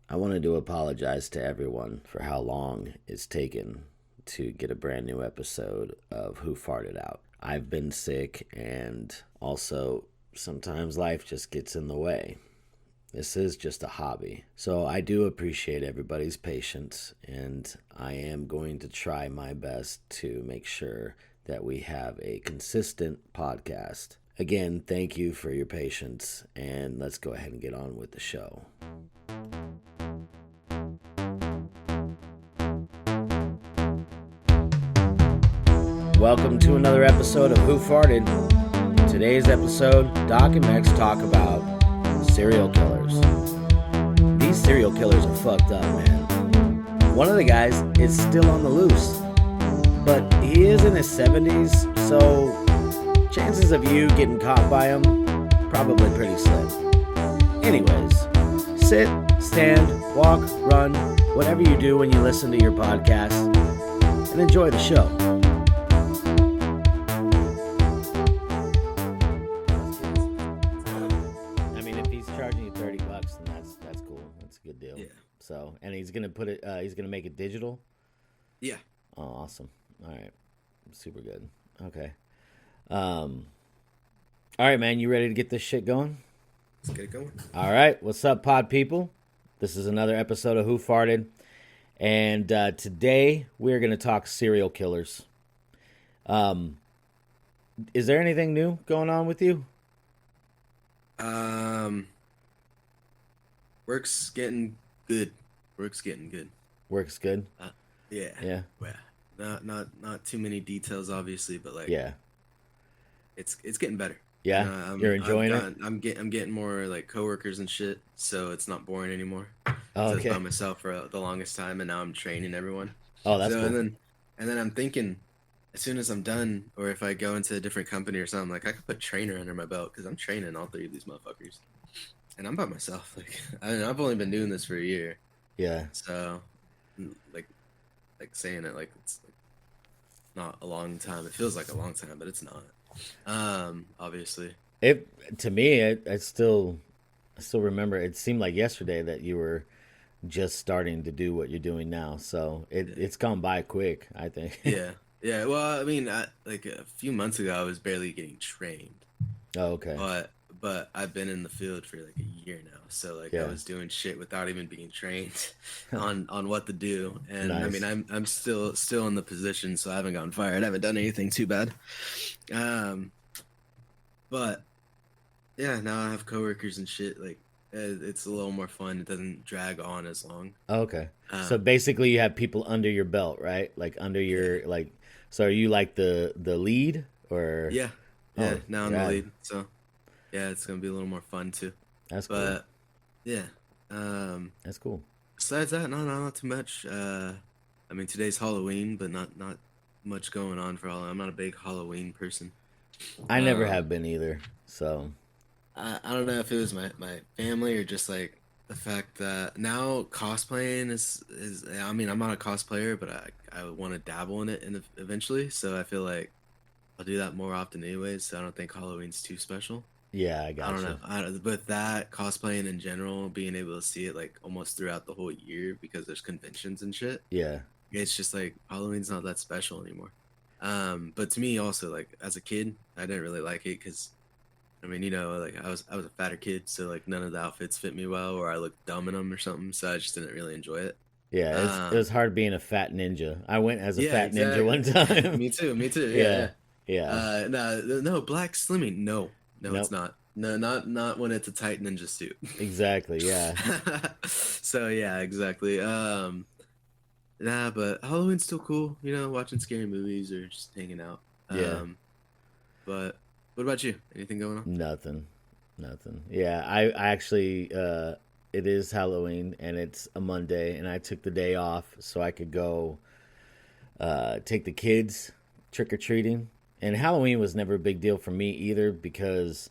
I wanted to apologize to everyone for how long it's taken to get a brand new episode of Hoof Hearted out. I've been sick, and also sometimes life just gets in the way. This is just a hobby. So I do appreciate everybody's patience, and I am going to try my best to make sure that we have a consistent podcast. Again, thank you for your patience, and let's go ahead and get on with the show. Welcome to another episode of Hoof Hearted. Today's episode, Doc and Mex talk about serial killers. These serial killers are fucked up, man. One of the guys is still on the loose, but he is in his 70s, so chances of you getting caught by him, probably pretty slim. Anyways, sit, stand, walk, run, whatever you do when you listen to your podcast, and enjoy the show. I mean, if he's charging you $30, then that's cool. That's a good deal. Yeah. So, and he's gonna put it. He's gonna make it digital. Yeah. Oh, awesome. All right, super good. Okay. All right, man. You ready to get this shit going? Let's get it going. All right. What's up, pod people? This is another episode of Hoof Hearted, and today we're gonna talk serial killers. Is there anything new going on with you? Work's getting good. Work's getting good. Works good. Yeah. Yeah. Well, not too many details, obviously, but like, Yeah. it's getting better. Yeah. You're enjoying it. I'm getting more like coworkers and shit, so it's not boring anymore. Oh, So I was okay. by myself for the longest time, and now I'm training everyone. Oh, that's So cool. and then I'm thinking, as soon as I'm done, or if I go into a different company or something, like I could put trainer under my belt because I'm training all three of these motherfuckers, and I'm by myself. Like I've only been doing this for a year, Yeah. so like saying it like it's like not a long time. It feels like a long time, but it's not. Obviously. To me, I still remember. It seemed like yesterday that you were just starting to do what you're doing now. So it's gone by quick, I think. Yeah. Yeah. Well, I mean, like a few months ago, I was barely getting trained, Oh, okay. but I've been in the field for like a year now. So like Yeah. I was doing shit without even being trained on what to do. And I Nice. mean, I'm still in the position, so I haven't gotten fired. I haven't done anything too bad. But yeah, now I have coworkers and shit. Like it's a little more fun. It doesn't drag on as long. Okay. So Um, basically, you have people under your belt, right? Like under your like. So are you like the lead or? yeah, yeah. Oh, Now I'm yeah. the lead, so yeah, it's gonna be a little more fun too. That's cool. But yeah. That's cool. Besides that, no, not too much. I mean, today's Halloween, but not much going on for Halloween. I'm not a big Halloween person. I never Um, have been either. So I don't know if it was my family or just like the fact that now cosplaying is I mean, I'm not a cosplayer, but I want to dabble in it eventually. So I feel like I'll do that more often anyways. So I don't think Halloween's too special. yeah, I I got don't you. know. But that cosplaying in general, being able to see it like almost throughout the whole year because there's conventions and shit. Yeah. It's just like Halloween's not that special anymore. But to me also, like as a kid, I didn't really like it because I mean, like I was a fatter kid, so like none of the outfits fit me well, or I looked dumb in them or something. So I just didn't really enjoy it. Yeah, it was Um, hard being a fat ninja. I went as a yeah, fat ninja one exactly. time. Me too. Me too. Yeah, Yeah, yeah. yeah. No, black slimming. No, it's Nope. not. No, not when it's a tight ninja suit. Exactly. Yeah. So yeah, exactly. Nah, but Halloween's still cool. Watching scary movies or just hanging out. Yeah. But what about you? Anything going on? Nothing. Nothing. Yeah, I actually it is Halloween and it's a Monday and I took the day off so I could go take the kids trick or treating. And Halloween was never a big deal for me either because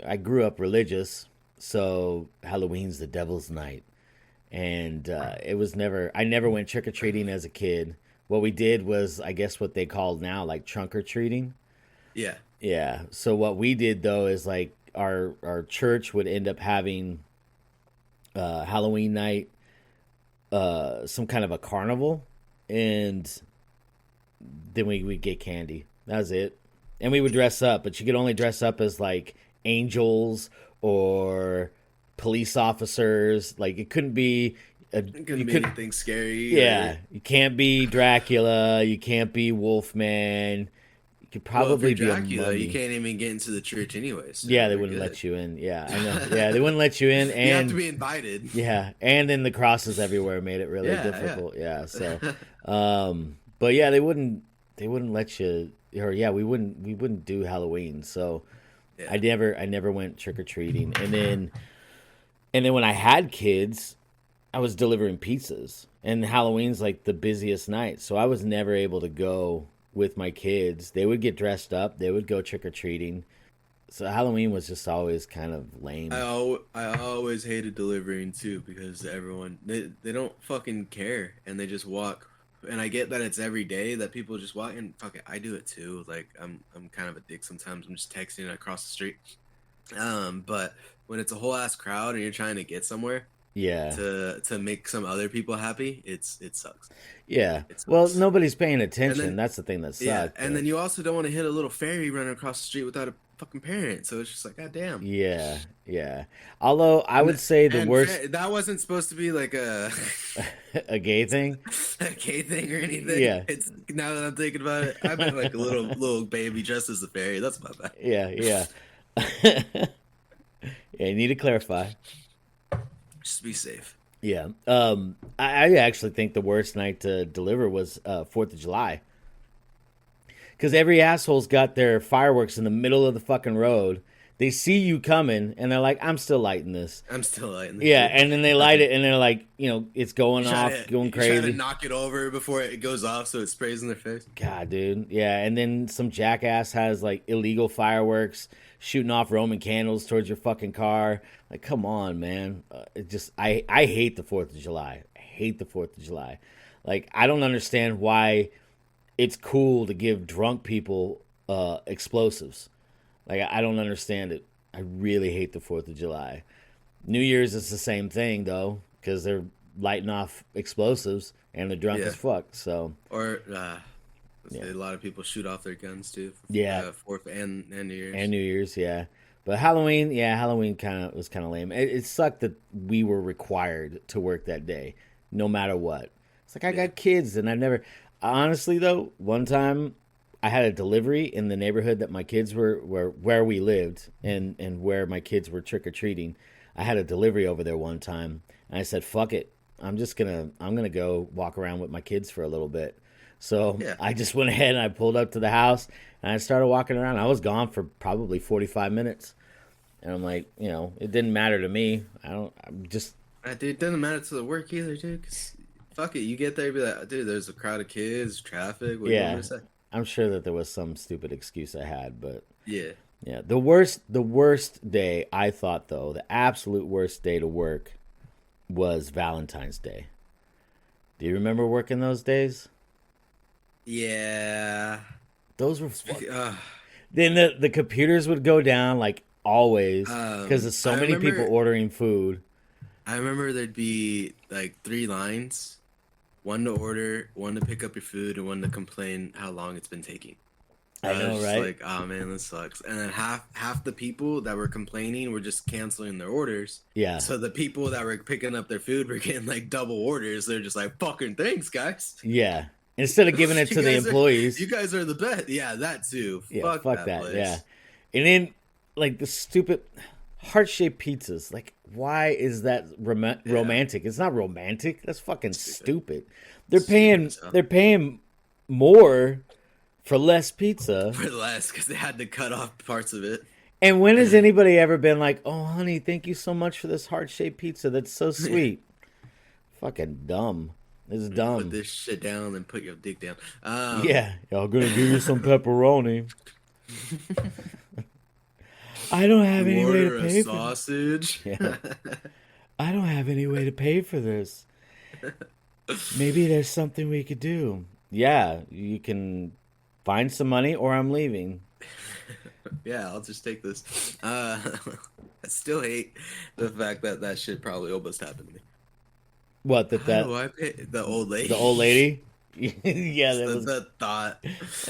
I grew up religious, so Halloween's the devil's night. And I never went trick or treating as a kid. What we did was, I guess, what they call now like trunk or treating. Yeah. Yeah. So what we did though is like our church would end up having Halloween night, some kind of a carnival, and then we would get candy. That was it. And we would dress up, but you could only dress up as like angels or police officers. Like it couldn't be It couldn't be anything scary. Yeah, you can't be Dracula. You can't be Wolfman. You could probably if you're be Dracula, a mummy. you can't even get into the church anyway. So Yeah, they you're wouldn't good. let you in. Yeah, I know. Yeah, they wouldn't let you in, and You have to be invited. yeah, and then the crosses everywhere made it really Yeah, difficult. Yeah, so, but yeah, they wouldn't let you, or yeah, we wouldn't do Halloween. So Yeah. I never went trick or treating, and then when I had kids, I was delivering pizzas, and Halloween's like the busiest night, so I was never able to go with my kids. They would get dressed up, they would go trick or treating. So Halloween was just always kind of lame. I always hated delivering too because everyone they don't fucking care and they just walk. And I get that it's every day that people just walk and fuck it, I do it too. Like I'm kind of a dick sometimes. I'm just texting across the street. But when it's a whole ass crowd and you're trying to get somewhere Yeah. to make some other people happy, it sucks. Yeah. It sucks. Well, nobody's paying attention. And then- That's the thing that sucks. Yeah, and then you also don't want to hit a little fairy running across the street without a fucking parent. So it's just like, god damn. Yeah, yeah. Although I would say the And worst that wasn't supposed to be like a a gay thing. a gay thing or anything. Yeah. It's now that I'm thinking about it, I meant like a little baby dressed as a fairy. That's my bad. Yeah, yeah. Yeah, you need to clarify. Just be safe. Yeah. I actually think the worst night to deliver was 4th of July. Because every asshole's got their fireworks in the middle of the fucking road. They see you coming, and they're like, I'm still lighting this. I'm still lighting. Yeah, and then they light it, and they're like, it's going You're off, trying to- going you're trying crazy. to knock it over before it goes off, so it sprays in their face. God, dude. Yeah, and then some jackass has, like, illegal fireworks shooting off Roman candles towards your fucking car. Like, come on, man. I hate the 4th of July. I hate the 4th of July. Like, I don't understand why it's cool to give drunk people explosives. Like, I don't understand it. I really hate the 4th of July. New Year's is the same thing, though, because they're lighting off explosives and they're drunk as fuck, so. Or, a lot of people shoot off their guns, too. Yeah. 4th and New Year's. And New Year's, yeah. But Halloween was kind of lame. It sucked that we were required to work that day, no matter what. It's like, I got kids, and I never... Honestly, though, one time I had a delivery in the neighborhood that my kids were where we lived and where my kids were trick-or-treating. I had a delivery over there one time, and I said, fuck it. I'm gonna go walk around with my kids for a little bit. So I just went ahead and I pulled up to the house, and I started walking around. I was gone for probably 45 minutes. And I'm like, it didn't matter to me. Dude, it doesn't matter to the work either, dude, because... Fuck it, you get there, be like, dude, there's a crowd of kids, traffic. What do you want me to say? I'm sure that there was some stupid excuse I had, but Yeah. The worst day I thought, though, the absolute worst day to work was Valentine's Day. Do you remember working those days? Yeah. Those were then the computers would go down like always because there's so many people ordering food. I remember there'd be like 3 lines. One to order, one to pick up your food, and one to complain how long it's been taking. I know, was right? Like, oh man, this sucks. And then half the people that were complaining were just canceling their orders. Yeah. So the people that were picking up their food were getting like double orders. They're just like, fucking thanks, guys. Yeah. Instead of giving it to the employees. You guys are the best. Yeah, that too. Yeah, fuck that. place. Yeah. And then like the stupid heart-shaped pizzas. Like, why is that romantic? It's not romantic. That's fucking stupid. They're paying more for less pizza. For less, because they had to cut off parts of it. And when has anybody ever been like, "Oh, honey, thank you so much for this heart-shaped pizza. That's so sweet." Fucking dumb. It's dumb. Put this shit down and put your dick down. Yeah, y'all gonna give you some pepperoni. I don't have any way to pay for sausage. Yeah. I don't have any way to pay for this. Maybe there's something we could do. Yeah, you can find some money or I'm leaving. Yeah, I'll just take this. still hate the fact that that shit probably almost happened to me. What How do I pay the old lady? the old lady? Yeah, Just that was. the thought. It's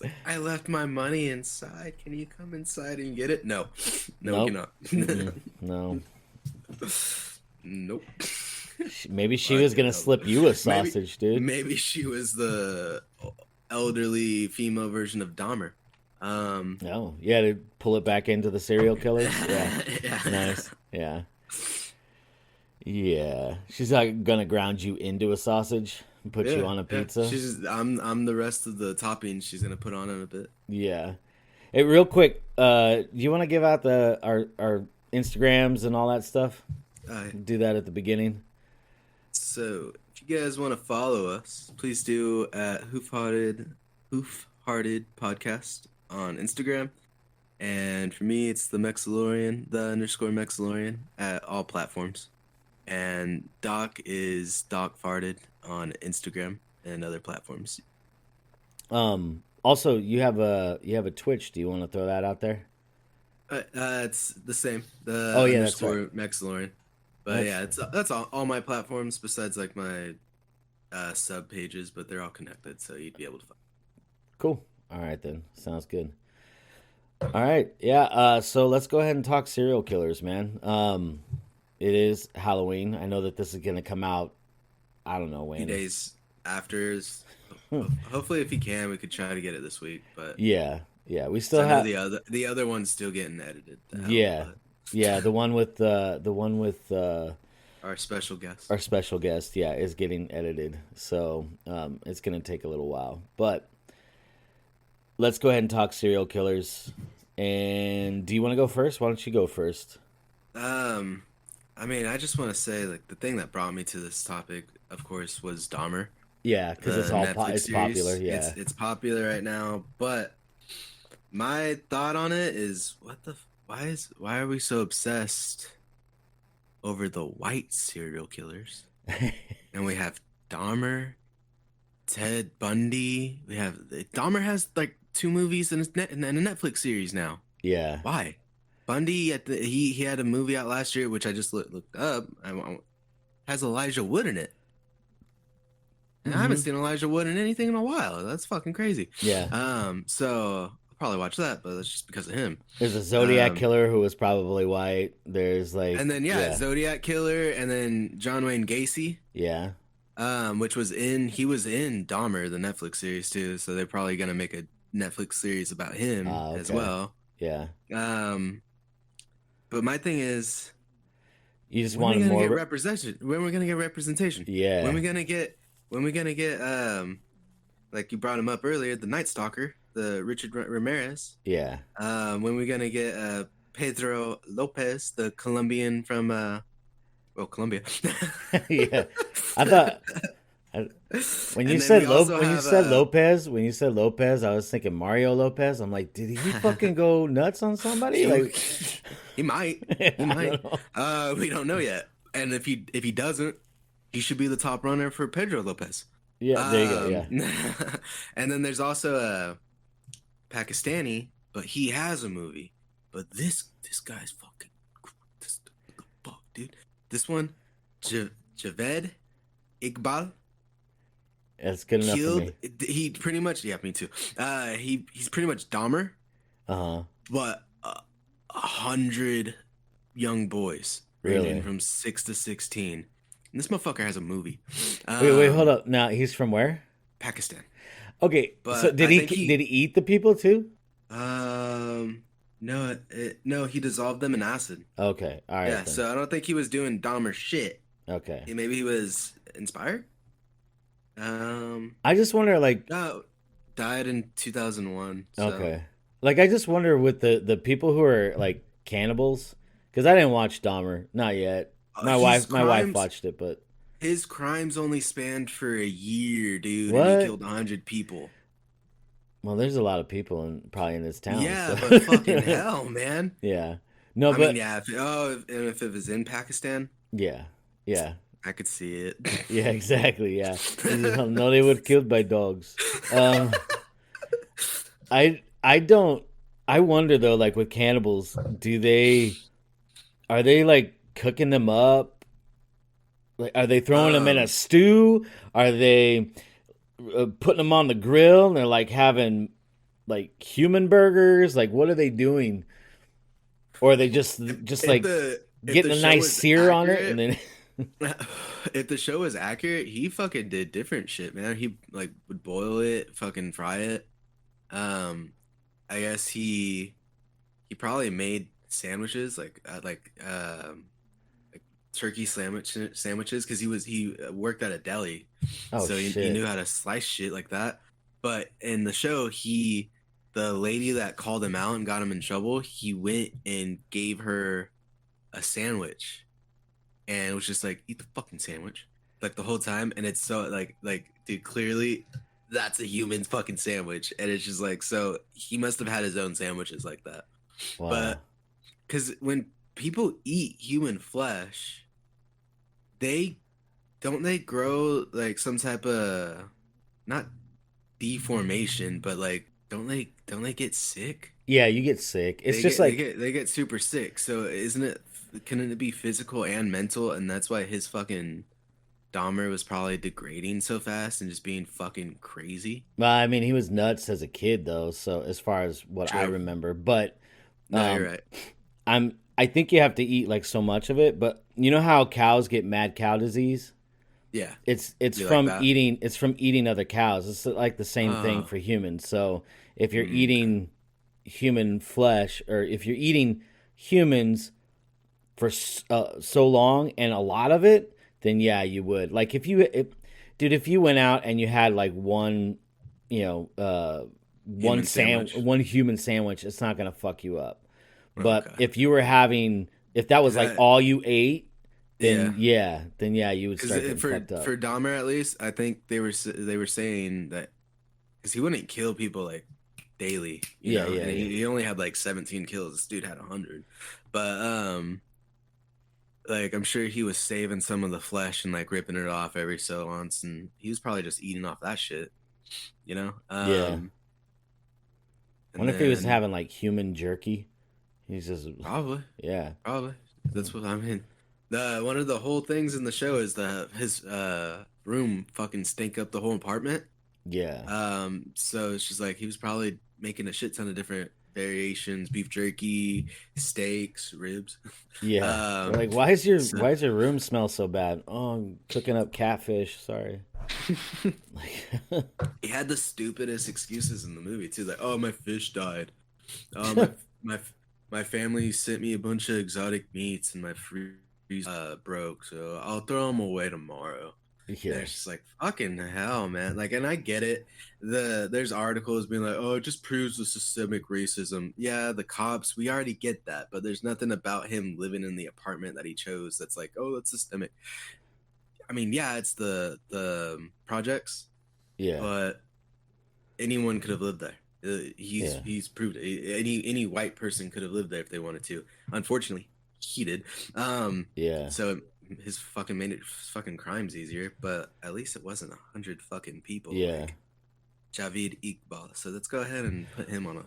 like, I left my money inside. Can you come inside and get it? No, no, we Nope. cannot. No. Nope. Maybe she was gonna slip you a sausage, dude. Maybe she was the elderly female version of Dahmer. No, yeah, to pull it back into the serial killers. Yeah, Yeah. nice. Yeah, yeah. She's like gonna ground you into a sausage and put you on a pizza. She's I'm the rest of the toppings she's gonna put on in a bit. Yeah. Hey, real quick, do you want to give out our Instagrams and all that stuff? Do that at the beginning. So if you guys want to follow us, please do at Hoof Hearted Podcast on Instagram. And for me, it's the _Mexalorian at all platforms. And Doc is Doc Farted on Instagram and other platforms. Also, you have a Twitch. Do you want to throw that out there? It's the same. The Oh, yeah, that's right. Mexalorian. But yeah, that's all my platforms besides like my sub pages, but they're all connected, so you'd be able to find. Cool. All right then. Sounds good. All right. Yeah. So let's go ahead and talk serial killers, man. It is Halloween. I know that this is gonna come out. I don't know when. 2 days after. Hopefully, if you can, we could try to get it this week. But yeah. We still I have know the other one's still getting edited. Yeah. The one with our special guest. Our special guest, yeah, is getting edited. So it's gonna take a little while, but let's go ahead and talk serial killers. And do you want to go first? Why don't you go first? I mean, I just want to say, like, the thing that brought me to this topic, of course, was Dahmer. Yeah, because it's Netflix popular. Yeah, it's popular right now. But my thought on it is, why are we so obsessed over the white serial killers? And we have Dahmer, Ted Bundy. Dahmer has like 2 movies and a Netflix series now. Yeah. Why? Bundy he had a movie out last year, which I just looked up. Has Elijah Wood in it. And I haven't seen Elijah Wood in anything in a while. That's fucking crazy. Yeah. So I'll probably watch that, but that's just because of him. There's a Zodiac killer who was probably white. There's like, and then Zodiac killer, and then John Wayne Gacy. Yeah. Which was he was in Dahmer, the Netflix series too. So they're probably gonna make a Netflix series about him as well. Yeah. But my thing is, you just want more representation. When we're gonna get representation? Yeah. When we gonna get like you brought him up earlier, the Night Stalker, the Richard Ramirez. Yeah. When we gonna get Pedro Lopez, the Colombian from Colombia. Yeah. I thought when you said Lopez, I was thinking Mario Lopez. I'm like, did he fucking go nuts on somebody? Like, he might. He might. We don't know yet. And if he doesn't, he should be the top runner for Pedro Lopez. Yeah, there you go. Yeah. And then there's also a Pakistani, but he has a movie. But this guy's fucking the fuck, dude. This one, Javed Iqbal. That's good enough for me. He pretty much, me too. He's pretty much Dahmer. But 100 young boys, ranging from 6 to 16. And this motherfucker has a movie. Wait, hold up. Now he's from where? Pakistan. Okay, but so did he eat the people too? No, he dissolved them in acid. Okay, all right. Yeah, so I don't think he was doing Dahmer shit. Okay, maybe he was inspired. I just wonder, like, died in 2001. So. Okay, like I just wonder with the people who are like cannibals, because I didn't watch Dahmer, not yet. My wife watched it, but his crimes only spanned for a year, dude. What? And he killed 100 people. Well, there's a lot of people probably in this town. Yeah, so. but fucking hell, man. Yeah, no, I but mean, yeah. If it was in Pakistan, yeah, I could see it. Yeah, exactly. Yeah, no, they were killed by dogs. I don't I wonder though, like with cannibals, are they like cooking them up? Like, are they throwing them in a Um, stew? Are they putting them on the grill and they're like having like human burgers? Like, what are they doing? Or are they just if like the getting a show nice is sear on it and accurate, then if the show is accurate, he fucking did different shit, man. He like would boil it, fucking fry it. Um, I guess he probably made sandwiches like turkey sandwiches because he worked at a deli, oh so he shit. knew how to slice shit like that. But in the show, the lady that called him out and got him in trouble, he went and gave her a sandwich and it was just like eat the fucking sandwich like the whole time, and it's so like dude, clearly that's a human fucking sandwich, and it's just like so he must have had his own sandwiches like that. Wow. But because when people eat human flesh, they they grow like some type of not deformation, but like don't they get sick? Yeah, you get sick. It's just like They get super sick. So isn't it couldn't it be physical and mental? And that's why his fucking Dahmer was probably degrading so fast and just being fucking crazy. well, I mean, he was nuts as a kid though, so as far as what I True. remember, but No, you're um right. I think you have to eat like so much of it, but you know how cows get mad cow disease? Yeah. It's You like from that? eating other cows. It's like the same thing Oh. for humans. So if you're Okay. eating human flesh, or if you're eating humans for so long and a lot of it, then yeah, you would. Like dude, if you went out and you had like one, you know, Human sandwich. one human sandwich, it's not gonna fuck you up. But Okay. if that was Cause like I all you ate, yeah. then yeah, you would Because start getting fucked up. for Dahmer at least, I think they were saying that because he wouldn't kill people like daily, you Yeah, know, yeah, and yeah. he only had like 17 kills. This dude had 100, but like I'm sure he was saving some of the flesh and like ripping it off every so once, and he was probably just eating off that shit, you know. Yeah. And Wonder if he was then having like human jerky. He's just probably yeah. probably that's what I mean. The one of the whole things in the show is the his room fucking stink up the whole apartment. Yeah. So it's just like he was probably making a shit ton of different variations, beef jerky, steaks, ribs. Yeah. They're like, Um, so why is your room smell so bad? Oh, I'm cooking up catfish. Sorry. Like, he had the stupidest excuses in the movie too, like, oh, my fish died. Oh, my my family sent me a bunch of exotic meats, and my freeze broke, so I'll throw them away tomorrow. And yeah. it's just like fucking hell, man. Like, and I get it. There's articles being like, oh, it just proves the systemic racism. Yeah, the cops, we already get that, but there's nothing about him living in the apartment that he chose that's like, oh, that's systemic. I mean, yeah, it's the projects, Yeah. but anyone could have lived there. Yeah. He's proved it. Any white person could have lived there if they wanted to. Unfortunately, he did. Yeah. So his fucking made it fucking crimes easier, but at least it wasn't 100 fucking people Yeah. like Javid Iqbal. So let's go ahead and put him on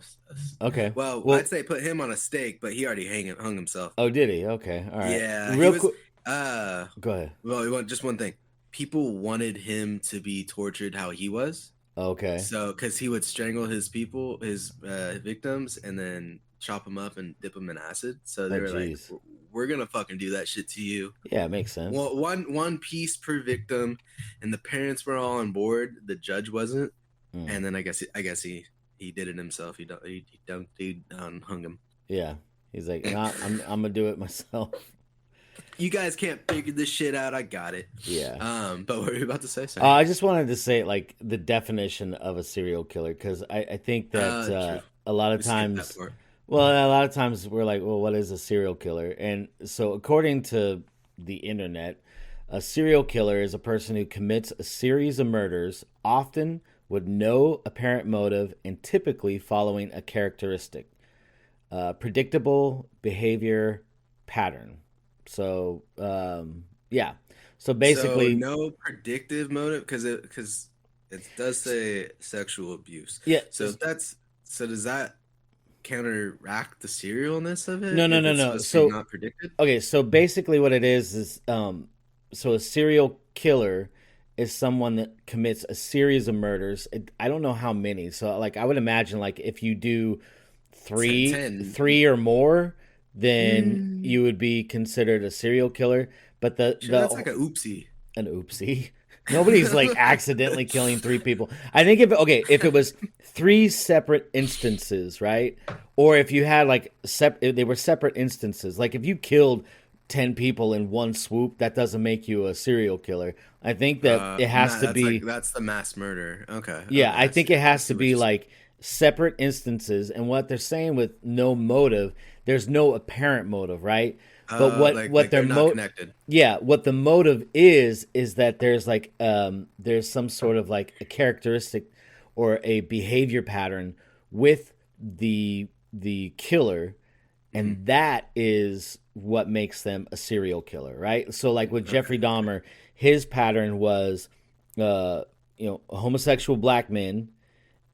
Okay. well, I'd Well, say put him on a stake, but he already hung himself. oh, did he? Okay. All right. Yeah, he Real was. quick. Uh, Go ahead. well, just one thing. People wanted him to be tortured how he was. Okay. So, because he would strangle his victims, and then chop them up and dip them in acid. So they Oh, were like, jeez. "We're gonna fucking do that shit to you." Yeah, it makes sense. One piece per victim, and the parents were all on board. The judge wasn't, Mm. and then I guess he did it himself. He hung him. Yeah. He's like, nah, I'm gonna do it myself. You guys can't figure this shit out. I got it. Yeah. But what were you about to say? Sorry. I just wanted to say like the definition of a serial killer because I think that True. a lot of We skipped that times, part. well, a lot of times we're like, well, what is a serial killer? And so according to the internet, a serial killer is a person who commits a series of murders, often with no apparent motive and typically following a characteristic, predictable behavior pattern. So yeah. So So basically, no predictive motive because it does say sexual abuse. yeah. So if that's so does that counteract the serialness of No, it no, if no, it's no. supposed to be So not predicted? okay, so basically what it is so a serial killer is someone that commits a series of murders. I don't know how many. So like I would imagine like if you do Ten. three or more, then Mm, you would be considered a serial killer. But sure, that's like a oopsie. an oopsie. Nobody's like accidentally killing three people. I think if it was three separate instances, right? Or if you had like if they were separate instances, like if you killed 10 people in one swoop, that doesn't make you a serial killer. I think that it has to That's like be that's the mass murder. Okay, yeah, okay, I think it I has see to what be you're saying. like separate instances. And what they're saying with no motive, there's no apparent motive, right? But what Like their they're not connected. yeah, what the motive is that there's like there's some sort of like a characteristic or a behavior pattern with the killer, Hmm. and that is what makes them a serial killer, right? So like with Okay, Jeffrey okay. Dahmer, his pattern was homosexual black men,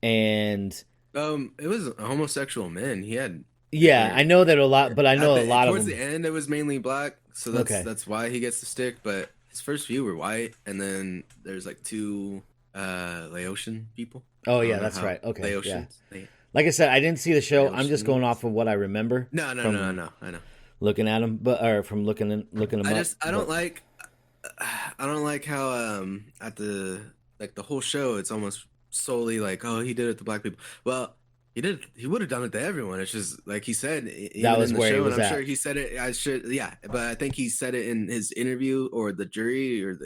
and It was homosexual men. He had yeah, I different know that a lot, but I at know a the lot of towards the them. end. It was mainly black, so Okay. that's why he gets the stick. But his first few were white, and then there's like two Laotian people. Oh I yeah, don't know that's how right. Okay, yeah. Laotians. Like I said, I didn't see the show. I'm just going Laotians. off of what I remember No, no, no, from no. I know. looking at them, but or from looking them up. I don't But like I don't like how at the like the whole show it's almost solely like, oh, he did it to black people. Well, he would have done it to everyone. It's just like he said that even was in the where he show, and was I'm sure at. he said it I should yeah, but I think he said it in his interview or the jury or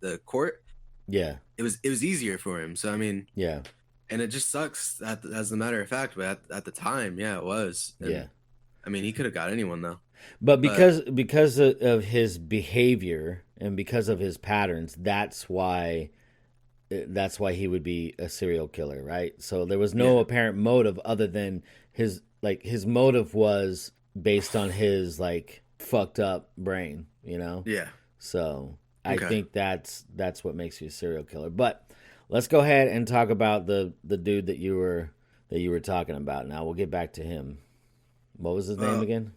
the court. Yeah, It was easier for him. So I mean, yeah, and it just sucks as a matter of fact, but at the time, yeah, it was. yeah. And I mean, he could have got anyone though. But But because of his behavior and because of his patterns, that's why he would be a serial killer, right? So there was no yeah. apparent motive other than his motive was based on his like fucked up brain, you know? Yeah. So I Okay. think that's what makes you a serial killer. But let's go ahead and talk about the dude that you were talking about. Now we'll get back to him. What was his name Uh again?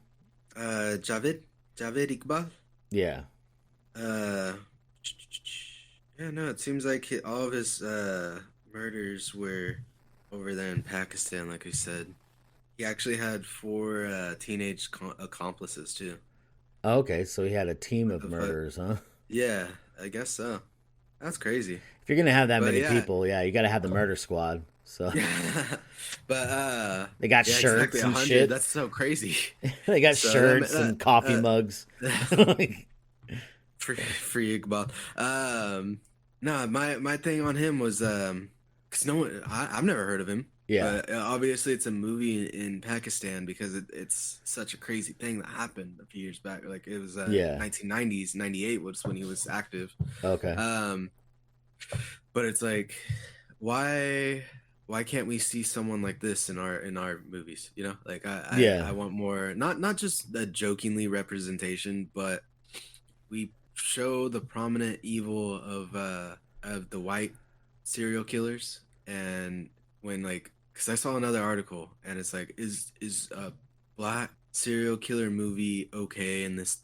Javed Iqbal. Yeah. Uh, yeah, no, it seems like all of his murders were over there in Pakistan, like we said. He actually had four teenage accomplices too. Okay, so he had a team What of the fuck? murderers, huh? Yeah, I guess so. That's crazy. If you're gonna have that But many yeah, people, yeah, you got to have the murder squad. So yeah, but they got yeah, exactly shirts a and hundred. shit. That's so crazy. They got So that shirts and coffee mugs. Like, free Iqbal. No, my thing on him was because no one I've never heard of him, yeah, but obviously it's a movie in Pakistan because it's such a crazy thing that happened a few years back. Like it was yeah. 1990s, 98 was when he was active. Okay. Um, but it's like why why can't we see someone like this in our movies? You know, like Yeah, I want more not just a jokingly representation, but we show the prominent evil of the white serial killers. And when like because I saw another article and it's like is a black serial killer movie okay in this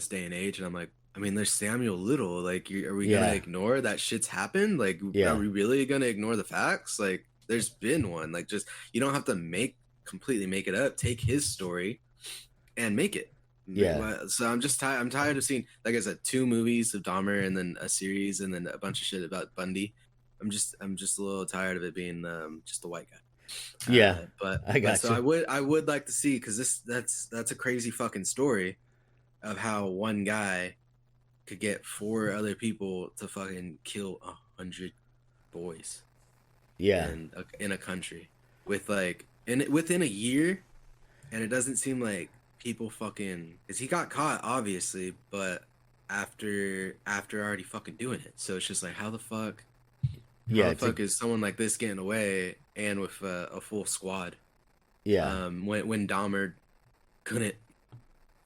day and age? And I'm like, I mean, there's Samuel Little. Like, are we gonna yeah, ignore that shit's happened? Like, are yeah, we really gonna ignore the facts? Like, there's been one. Like, just you don't have to completely make it up. Take his story and make it. yeah, So I'm just tired. I'm tired of seeing, like I said, two movies of Dahmer and then a series and then a bunch of shit about Bundy. I'm just a little tired of it being just the white guy. yeah. I But got so you. I would like to see because that's a crazy fucking story of how one guy could get four other people to fucking kill 100 boys Yeah, in a country with like within a year, and it doesn't seem like people fucking because he got caught obviously, but after already fucking doing it, so it's just like how yeah, the fuck is someone like this getting away and with a full squad yeah, when Dahmer couldn't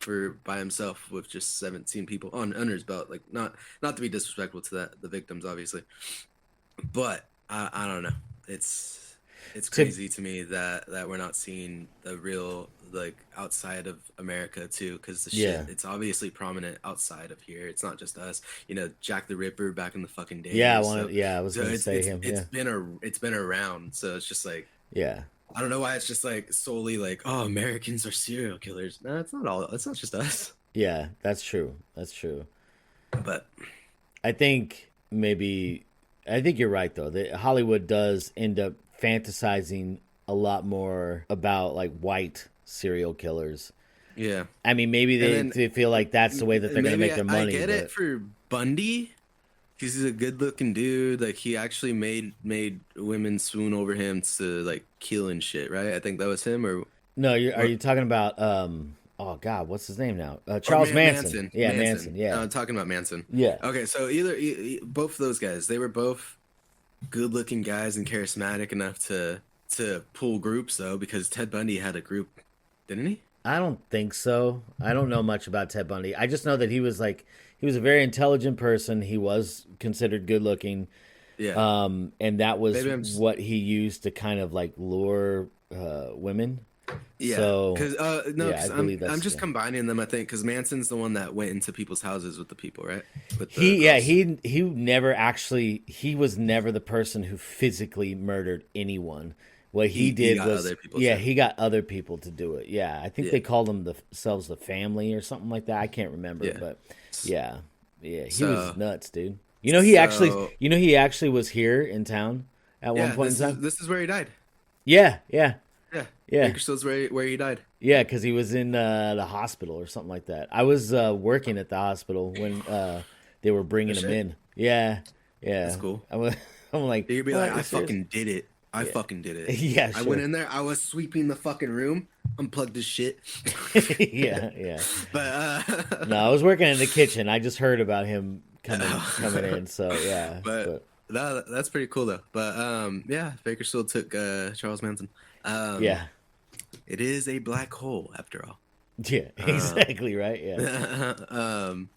for by himself with just 17 people on under his belt, like not to be disrespectful to the victims obviously, but I don't know, it's It's crazy to me that we're not seeing the real, like, outside of America too, because the shit, Yeah. it's obviously prominent outside of here. It's not just us. Jack the Ripper back in the fucking Yeah, days. So I was gonna it's say him. Yeah. it's been around. So it's just like, Yeah. I don't know why it's just like solely like, oh, Americans are serial killers. No, it's not all. It's not just us. Yeah, that's true. That's true. But I think I think you're right though. That Hollywood does end up fantasizing a lot more about like white serial killers. yeah, I mean, maybe and they feel like that's the way that they're going to maybe make their I money. get it But for Bundy. He's a good-looking dude. Like, he actually made women swoon over him to like kill and shit, right? I think that was him, or no, are what? you talking about? Oh God, what's his name now? Charles Manson. Yeah, Manson. Yeah, I'm talking about Manson. yeah. Okay, so both of those guys, they were both good-looking guys and charismatic enough to pull groups, though, because Ted Bundy had a group, didn't he? I don't think so. I don't know much about Ted Bundy. I just know that he was a very intelligent person. He was considered good looking. Yeah. And that was Maybe what he used to kind of like lure women. yeah, So because no, yeah, I because believe I'm that's just yeah. combining them. I think because Manson's the one that went into people's houses with the people, right? With the He yeah girls. he never actually he was never the person who physically murdered anyone. What he He did got was other people yeah to. he got other people to do it. Yeah, I think Yeah, they called themselves the family or something like that. I can't remember, yeah. but yeah, yeah, he was So nuts, dude. so He actually was here in town at one yeah, point in time. this is where he died. Yeah, yeah, Yeah, yeah. Bakersfield's where he died. Yeah, because he was in the hospital or something like that. I was working at the hospital when they were Oh bringing him shit, in. Yeah, that's yeah. cool. I'm like, You'd be what? like, Are you I serious? fucking did it. I Yeah, fucking did it. yeah, I went sure. in there. I was sweeping the fucking room, unplugged this shit. Yeah, yeah. But No, I was working in the kitchen. I just heard about him coming in. So yeah, but but that's pretty cool though. But yeah, Bakersfield took Charles Manson. Um, yeah, it is a black hole after all. yeah, Um, exactly right. Yeah, um,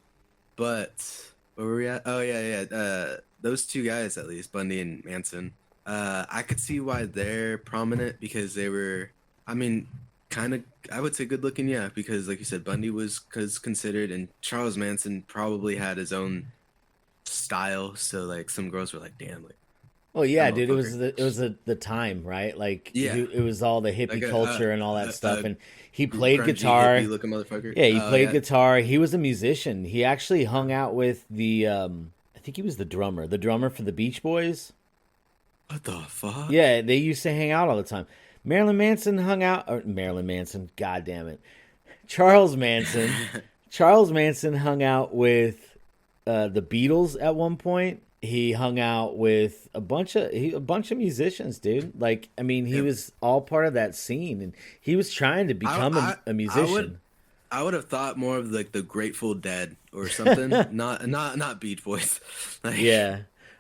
but where were we at? Oh yeah, yeah. Those two guys, at least Bundy and Manson. I could see why they're prominent because they were, I mean, kind of, I would say good looking, yeah. Because like you said, Bundy was considered, and Charles Manson probably had his own style. So like some girls were like, damn, like well, that yeah, dude. motherfucker. It was the time, right? Like Yeah, it was all the like hippie culture and all that stuff, and he played grungy guitar. hippie looking motherfucker. Yeah, he Oh played yeah. guitar. He was a musician. He actually hung out with I think he was the drummer for the Beach Boys. What the fuck? Yeah, they used to hang out all the time. Marilyn Manson hung out, or Marilyn Manson, god damn it. Charles Manson. Charles Manson hung out with the Beatles at one point. He hung out with a bunch of musicians, dude. Like, I mean, he Yep. was all part of that scene, and he was trying to become a I would musician. I would have thought more of like the Grateful Dead or something. Not Beach Boys. Like Yeah.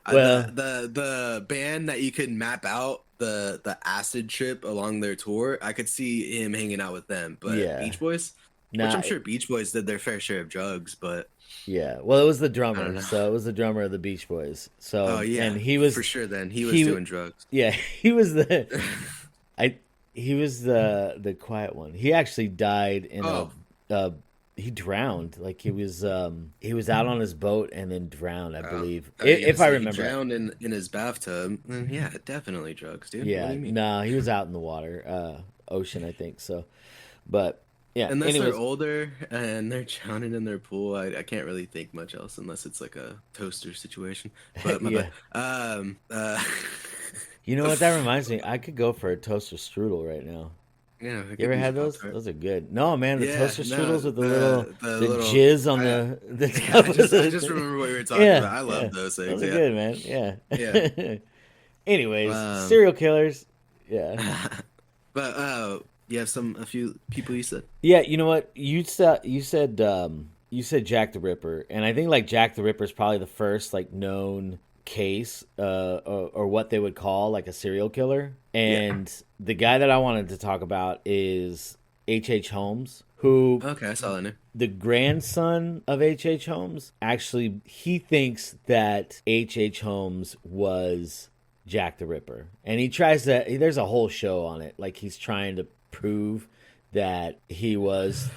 Well, the band that you could map out the acid trip along their tour. I could see him hanging out with them, but yeah. Beach Boys, which Nah, I'm sure Beach Boys did their fair share of drugs, but yeah. Well, it was the I don't drummer. know. So it was the drummer of the Beach Boys. Oh So, yeah, and for sure. Then he was he doing drugs. yeah, I he was the quiet one. He actually died in Oh, he drowned. Like he was out on his boat and then drowned, I believe. I was gonna If I say he remember. drowned in his bathtub. Then yeah, definitely drugs, dude. What do Yeah, you mean? no, he was out in the water, ocean, I think. So, but yeah. Unless they're Anyways, older and they're drowning in their pool, I can't really think much else unless it's like a toaster situation. But my yeah. bad. You know what that reminds me? I could go for a toaster strudel right now. Yeah, it You could ever use a had Pop those? Tart. Those are good. No, man, the Yeah, toaster no, strudels with the the little. jizz on I the yeah, top of I just remember what we were talking yeah, about. I yeah. love those Those things. are Yeah, good, man. yeah. Yeah. Anyways, Um, serial killers. Yeah. but you have a few people you said. Yeah, you know what? You said Jack the Ripper, and I think like Jack the Ripper is probably the first like known case or what they would call like a serial killer. Yeah. And the guy that I wanted to talk about is H.H. Holmes, who Okay, I saw that name. the grandson of H.H. Holmes, actually he thinks that H.H. Holmes was Jack the Ripper. And he tries to, there's a whole show on it. Like he's trying to prove that he was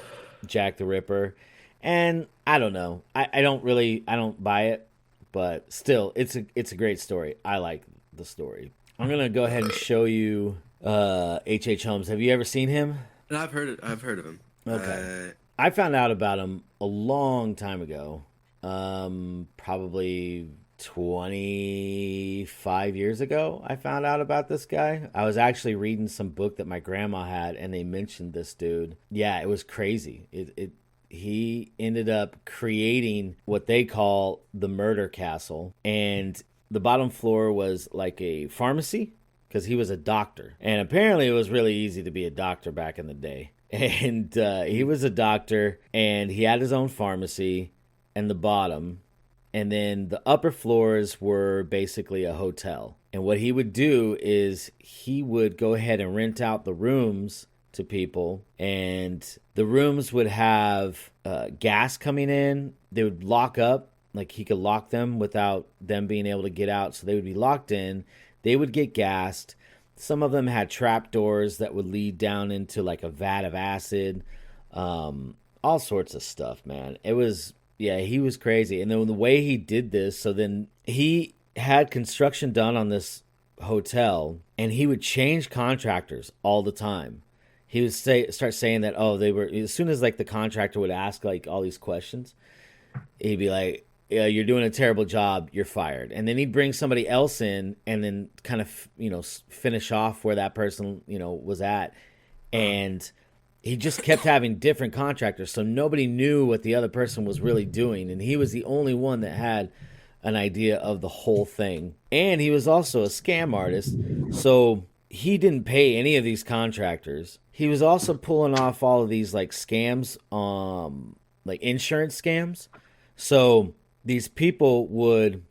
Jack the Ripper. And I don't know. I don't buy it, but still it's a great story. I like the story. I'm going to go ahead and show you H.H. Holmes. Have you ever seen him? And I've heard it. I've heard of him. Okay. I found out about him a long time ago. Probably 25 years ago, I found out about this guy. I was actually reading some book that my grandma had, and they mentioned this dude. Yeah, it was crazy. He ended up creating what they call the murder castle, and the bottom floor was like a pharmacy because he was a doctor. And apparently it was really easy to be a doctor back in the day. And he was a doctor, and he had his own pharmacy and the bottom. And then the upper floors were basically a hotel. And what he would do is he would go ahead and rent out the rooms to people. And the rooms would have gas coming in. They would lock up. Like he could lock them without them being able to get out. So they would be locked in. They would get gassed. Some of them had trap doors that would lead down into like a vat of acid. All sorts of stuff, man. It was, yeah, he was crazy. And then the way he did this, so then he had construction done on this hotel, and he would change contractors all the time. He would start saying that, oh, they were, as soon as like the contractor would ask like all these questions, he'd be like, yeah, you're doing a terrible job, you're fired. And then he'd bring somebody else in and then kind of, finish off where that person, was at. And he just kept having different contractors, so nobody knew what the other person was really doing. And he was the only one that had an idea of the whole thing. And he was also a scam artist, so he didn't pay any of these contractors. He was also pulling off all of these like scams, like insurance scams. So these people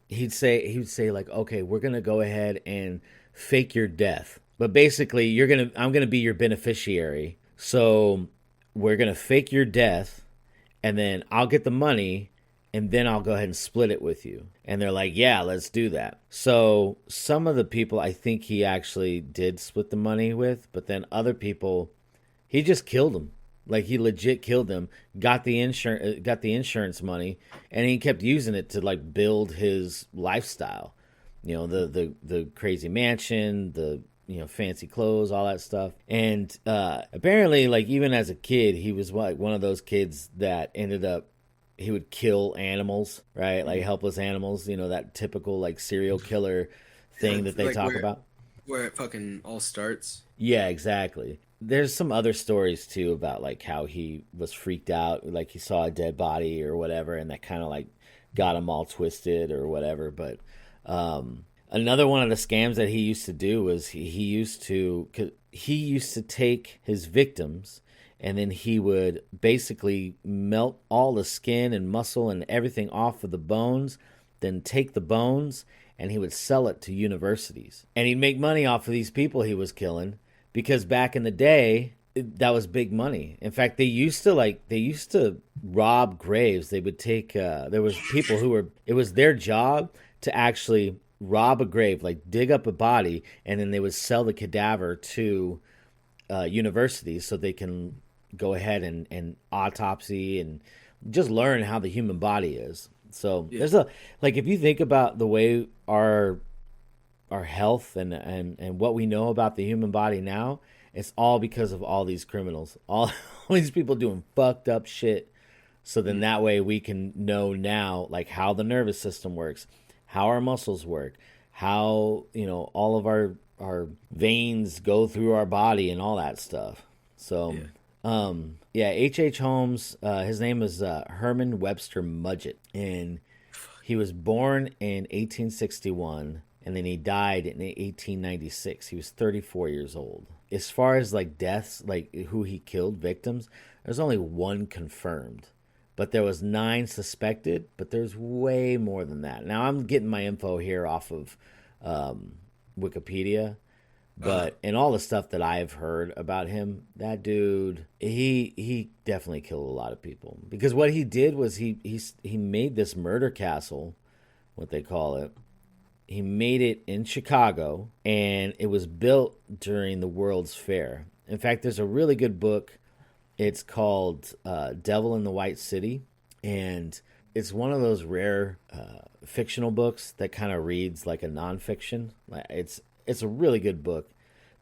he would say like, okay, we're going to go ahead and fake your death. But basically I'm going to be your beneficiary. So we're going to fake your death, and then I'll get the money, and then I'll go ahead and split it with you. And they're like, yeah, let's do that. So some of the people I think he actually did split the money with, but then other people, he just killed them. Like he legit killed them, got the insurance money, and he kept using it to like build his lifestyle. The crazy mansion, the fancy clothes, all that stuff. And apparently, like even as a kid, he was like one of those kids that ended up, he would kill animals, right? Like helpless animals, that typical like serial killer thing that they like talk about. Where it fucking all starts. Yeah, exactly. There's some other stories too about like how he was freaked out, like he saw a dead body or whatever, and that kind of like got him all twisted or whatever. But another one of the scams that he used to do was he used to take his victims, and then he would basically melt all the skin and muscle and everything off of the bones, then take the bones and he would sell it to universities. And he'd make money off of these people he was killing, because back in the day, that was big money. In fact, they used to rob graves. They would take, there was people it was their job to actually rob a grave, like dig up a body, and then they would sell the cadaver to universities so they can go ahead and autopsy and just learn how the human body is. So there's if you think about the way our health and what we know about the human body now, it's all because of all these criminals, all these people doing fucked up shit. So then that way we can know now like how the nervous system works, how our muscles work, how all of our veins go through our body and all that stuff. So H.H. Holmes, his name is Herman Webster Mudgett, and he was born in 1861, and then he died in 1896. He was 34 years old. As far as like deaths, like who he killed, victims, there's only one confirmed. But there was 9 suspected, but there's way more than that. Now, I'm getting my info here off of Wikipedia, but in all the stuff that I've heard about him, that dude, he definitely killed a lot of people. Because what he did was he made this murder castle, what they call it, he made it in Chicago, and it was built during the World's Fair. In fact, there's a really good book. It's called Devil in the White City, and it's one of those rare fictional books that kind of reads like a nonfiction. It's a really good book,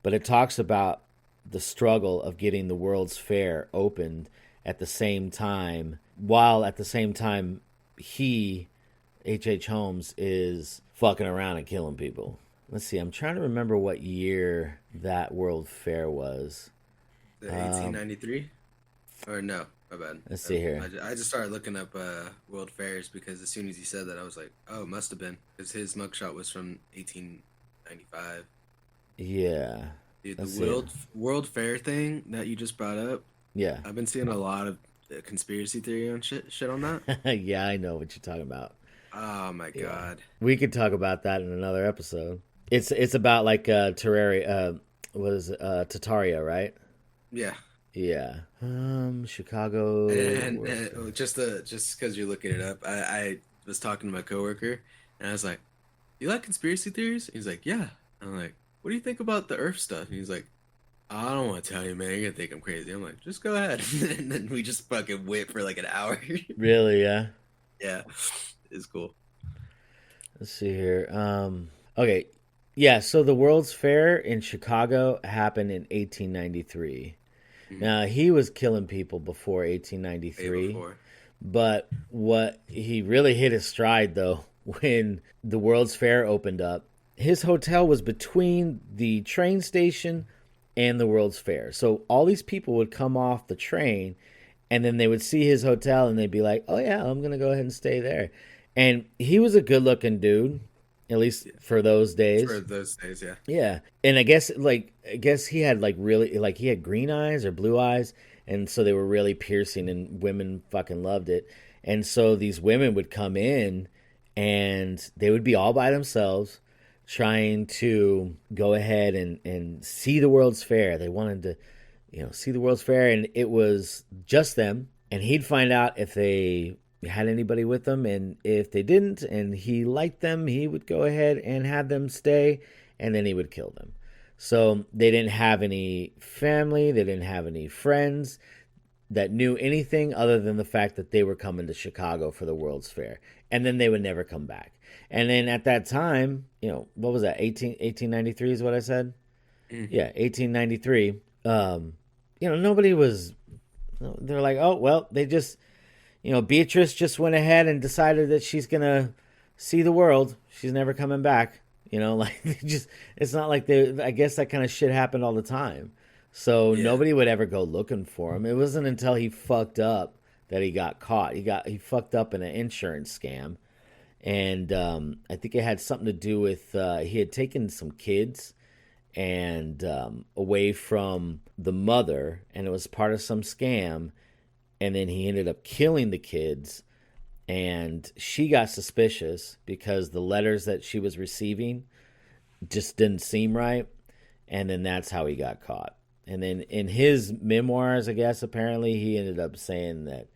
but it talks about the struggle of getting the World's Fair opened at the same time, while at the same time he, H. Holmes, is fucking around and killing people. Let's see, I'm trying to remember what year that World Fair was. The 1893, or no, my bad. Let's see here. I just started looking up world fairs because as soon as he said that, I was like, oh, it must have been because his mugshot was from 1895. Yeah. Dude, the world fair thing that you just brought up. Yeah. I've been seeing a lot of conspiracy theory on shit on that. Yeah, I know what you're talking about. Oh my god. We could talk about that in another episode. It's about like Terraria, what is it? Tataria, right? Yeah. Yeah. Chicago. And just because you're looking it up, I was talking to my coworker, and I was like, "You like conspiracy theories?" He's like, "Yeah." I'm like, "What do you think about the Earth stuff?" And he's like, "I don't want to tell you, man. You're gonna think I'm crazy." I'm like, "Just go ahead." And then we just fucking whip for like an hour. Really? Yeah. Yeah, it's cool. Let's see here. Okay. Yeah. So the World's Fair in Chicago happened in 1893. Now he was killing people before Way 1893. before. But what he really hit his stride though when the World's Fair opened up, his hotel was between the train station and the World's Fair. So all these people would come off the train and then they would see his hotel and they'd be like, "Oh yeah, I'm going to go ahead and stay there." And he was a good-looking dude, at least for those days. For those days, yeah. Yeah. And I guess he had like really like he had green eyes or blue eyes, and so they were really piercing and women fucking loved it. And so these women would come in and they would be all by themselves trying to go ahead and see the World's Fair. They wanted to, see the World's Fair, and it was just them. And he'd find out if they had anybody with them, and if they didn't and he liked them, he would go ahead and have them stay, and then he would kill them. So they didn't have any family, they didn't have any friends that knew anything other than the fact that they were coming to Chicago for the World's Fair, and then they would never come back. And then at that time, what was that, 1893 is what I said? Yeah, 1893. Nobody was, they're like, oh, well, they just, Beatrice just went ahead and decided that she's going to see the world. She's never coming back. It's not like I guess that kind of shit happened all the time. So Yeah. nobody would ever go looking for him. It wasn't until he fucked up that he got caught. He fucked up in an insurance scam. And I think it had something to do with he had taken some kids and away from the mother, and it was part of some scam. And then he ended up killing the kids, and she got suspicious because the letters that she was receiving just didn't seem right. And then that's how he got caught. And then in his memoirs, I guess apparently he ended up saying that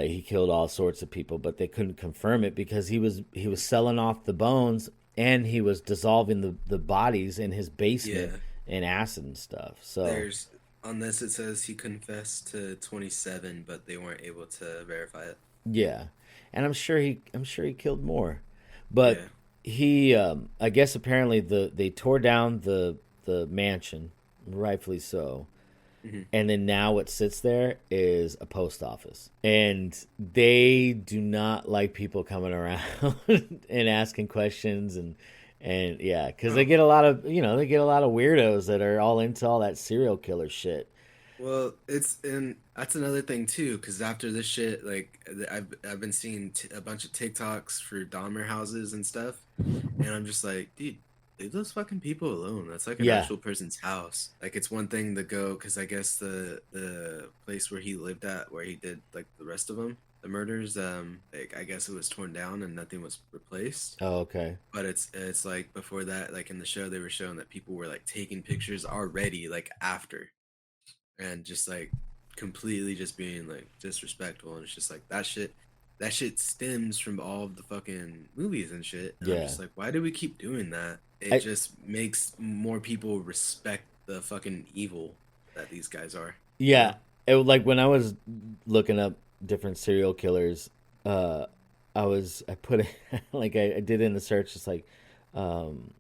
he killed all sorts of people, but they couldn't confirm it because he was selling off the bones, and he was dissolving the bodies in his basement in acid and stuff. So There's on this it says he confessed to 27, but they weren't able to verify it. yeah, and I'm sure he killed more, but Yeah. he I guess apparently they tore down the mansion, rightfully so. And then now what sits there is a post office. And they do not like people coming around and asking questions and yeah, because they get a lot of weirdos that are all into all that serial killer shit. Well, and that's another thing too, because after this shit, like I've been seeing a bunch of TikToks for Dahmer houses and stuff, and I'm just like, dude, leave those fucking people alone. That's like an Yeah. actual person's house. Like it's one thing to go, because I guess the place where he lived at, where he did like the rest of them, the murders, like I guess it was torn down and nothing was replaced. Oh, okay. But it's like before that, like in the show, they were showing that people were like taking pictures already, like after, and just like completely just being like disrespectful, and it's just like that shit. that shit stems from all of the fucking movies and shit. And I'm Yeah. just like, why do we keep doing that? It I just makes more people respect the fucking evil that these guys are, you Yeah, know? like when I was looking up different serial killers, uh, I put it like I did in the search, it's like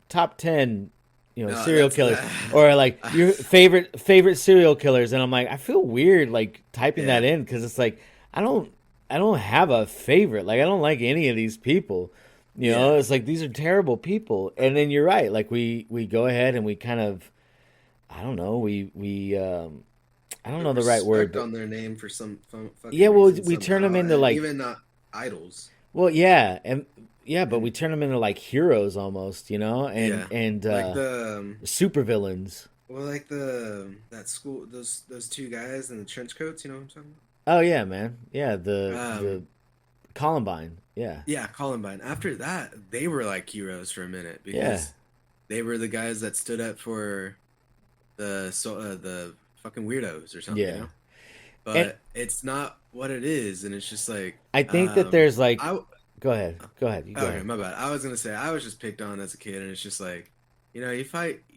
top 10, No, serial that's killers, or like your favorite serial killers, and I'm like, I feel weird like typing that yeah, in because it's like I don't I don't have a favorite. Like I don't like any of these people. yeah. It's like these are terrible people, and then you're right. Like we go ahead and we kind of I don't know we I don't Put know the right word, respect but on their name for some yeah, fucking well, reason we turn them somehow, into and like, even not idols. well, yeah, and yeah, but we And turn them into like heroes almost, and yeah, like super villains. well, like the that school, those two guys in the trench coats. You know what I'm talking Oh yeah, man, yeah, about? the Columbine, yeah, Yeah, Columbine. After that, they were like heroes for a minute yeah, because they were the guys that stood up for the fucking weirdos or something, you yeah, know. and But it's not what it is, and it's just like I think that there's like, I go ahead, you go okay, ahead. my bad. I was gonna say I was just picked on as a kid, and it's just like, you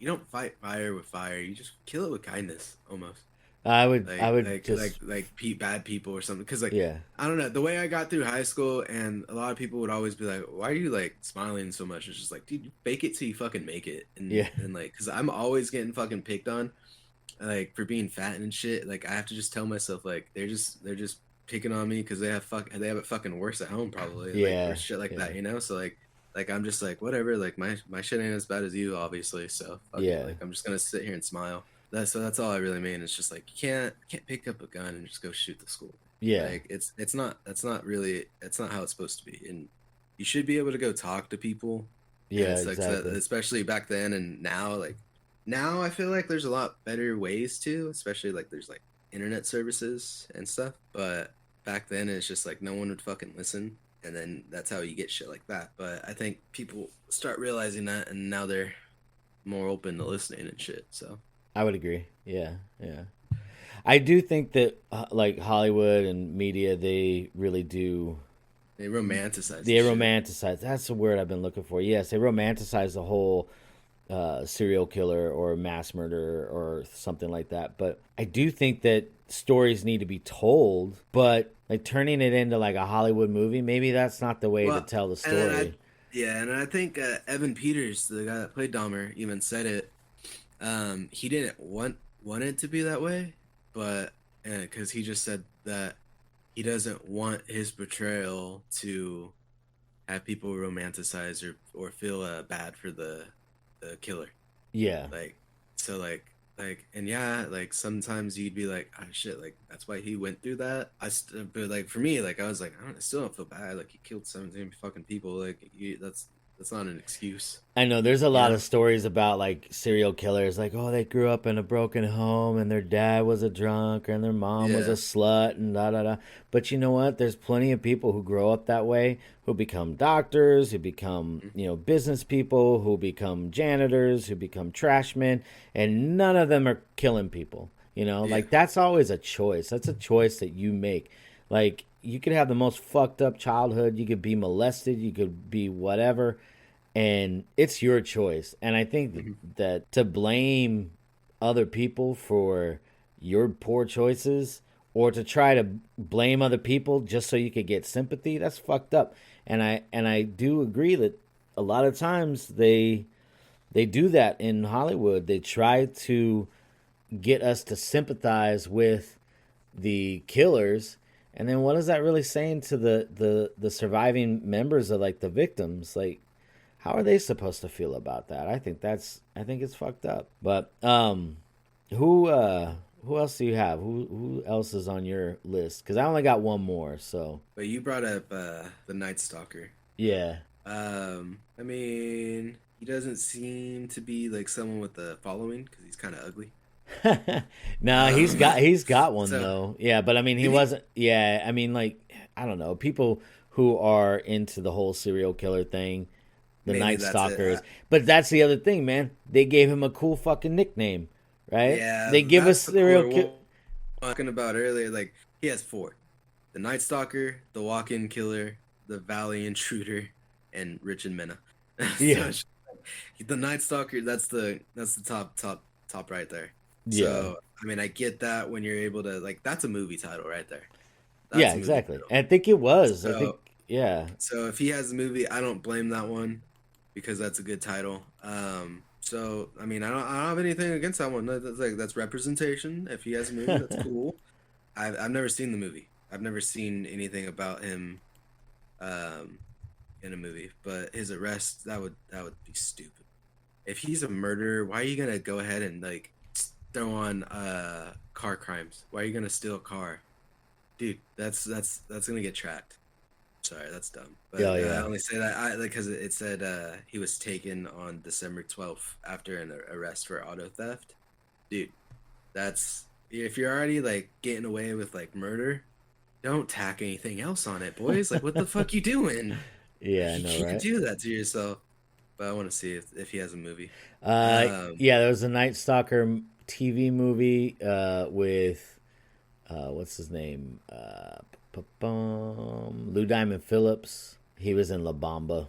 don't fight fire with fire. You just kill it with kindness, almost. I would just, Bad people or something. Because like yeah, I don't know, the way I got through high school, and a lot of people would always be like, "Why are you like smiling so much?" It's just like, dude, you fake it till you fucking make it, yeah, and like, because I'm always getting fucking picked on, like for being fat and shit. Like I have to just tell myself like they're just picking on me because they have it fucking worse at home probably, like, or yeah, shit like yeah, that, you know. So like I'm just like whatever, like my shit ain't as bad as you obviously, so fuck it. yeah, Like I'm just gonna sit here and smile. That's all I really mean. It's just like you can't pick up a gun and just go shoot the school. yeah, Like it's not that's not really it's not how it's supposed to be. And you should be able to go talk to people. And yeah, it's like so, exactly, especially back then and now, like now I feel like there's a lot better ways to, especially like there's like internet services and stuff. But back then it's just like no one would fucking listen. And then that's how you get shit like that. But I think people start realizing that, and now they're more open to listening and shit. So I would agree, yeah, yeah. I do think that like Hollywood and media, they really do. they romanticize They the shit. romanticize. That's the word I've been looking for. Yes, they romanticize the whole serial killer or mass murder or something like that. But I do think that stories need to be told. But like turning it into like a Hollywood movie, maybe that's not the way to Well, tell the and then story. yeah, and I think Evan Peters, the guy that played Dahmer, even said it. He didn't want it to be that way, but because he just said that he doesn't want his portrayal to have people romanticize or feel bad for the killer. Yeah, Like so and yeah, like sometimes you'd be like, oh shit, like that's why he went through that. But like for me, like I was like, I still don't feel bad. Like he killed 17 fucking people. Like that's not an excuse, I know there's a you lot know? of stories about like serial killers, like oh they grew up in a broken home and their dad was a drunk and their mom was a Yeah. slut and da da da. But you know what? There's plenty of people who grow up that way, who become doctors, who become business people, who become janitors, who become trashmen, and none of them are killing people. Yeah. Like that's always a choice. That's a choice that you make. Like you could have the most fucked up childhood, you could be molested, you could be whatever, and it's your choice. And I think Mhm. that to blame other people for your poor choices or to try to blame other people just so you could get sympathy, that's fucked up. And I do agree that a lot of times they do that in Hollywood. They try to get us to sympathize with the killers, and then what is that really saying to the surviving members of like the victims? Like how are they supposed to feel about that? I think it's fucked up. But who who else do you have? Who else is on your list? Because I only got one more. So But you brought up the Night Stalker. yeah. I mean, he doesn't seem to be like someone with a following because he's kind of ugly. No, Um, he's got one so though. Yeah, but I mean he did he? wasn't. Yeah, I mean like I don't know people who are into the whole serial killer thing, the Maybe Night that's it. Stalkers. But that's the other thing, man. They gave him a cool fucking nickname, right? Yeah, They give us that's the serial cooler kill. one talking about earlier. Like he has four. the Night Stalker, the Walk-In Killer, the Valley Intruder, and Rich and Minna. Yeah. The Night Stalker, that's the top right there. Yeah. So I mean, I get that when you're able to like that's a movie title right there. Yeah, That's a movie exactly. title. And I think it was. I think So yeah. so if he has a movie, I don't blame that one because that's a good title. So I mean, I don't have anything against that one. That's representation. If he has a movie, that's cool. I've never seen the movie. I've never seen anything about him um in a movie, but his arrest that would be stupid. If he's a murderer, why are you gonna go ahead and like throw on car crimes? Why are you gonna steal a car? Dude, that's gonna get tracked. Sorry, that's dumb. Yeah, But I yeah. only say that I like because it said he was taken on December 12th after an arrest for auto theft. Dude, that's if you're already like getting away with like murder, don't tack anything else on it, boys. Like, what the fuck you doing? Yeah, I You know, can't right? do that to yourself. But I want to see if he has a movie. Uh, Um, yeah, there was a Night Stalker TV movie with what's his name? Lou Diamond Phillips. He was in La Bamba,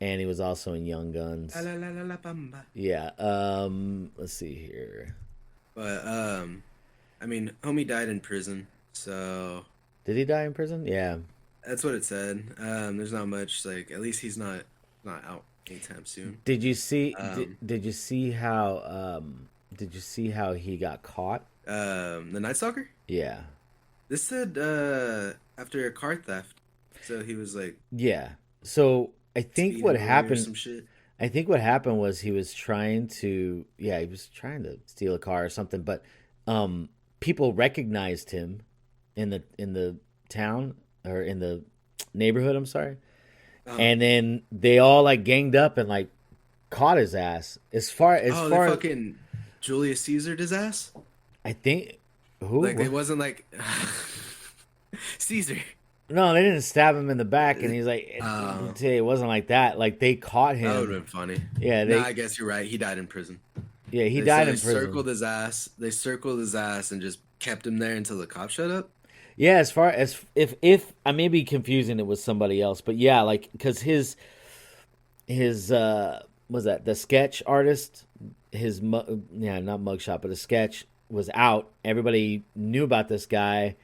and he was also in Young la Guns. la la la la bamba. Yeah. Let's see here. But I mean, homie died in prison, so Did he die in prison? Yeah. that's what it said. There's not much like at least he's not out anytime soon. Did you see? Um, Did you see how? Did you see how he got caught? the Night Stalker. Yeah. This said after a car theft, so he was like Yeah. So I think speeding what away or happened. some shit. I think what happened was he was trying to. Yeah, he was trying to steal a car or something, but um, people recognized him in the town or in the neighborhood. I'm sorry, Uh, and then they all like ganged up and like caught his ass. As oh, they far as fucking Julius Caesared his ass. I think, who? Like it wasn't like Caesar. No, they didn't stab him in the back, and he's like, Oh, it wasn't like that. Like they caught that would have him. been funny. Yeah, Nah, I guess you're right. He died in prison. yeah, he So died they in circled prison. his ass. They circled his ass and just kept him there until the cops showed up. Yeah, as far as if I may be confusing it with somebody else, but yeah, like because his was that the sketch artist, yeah, not mugshot, but a sketch was out. Everybody knew about this guy,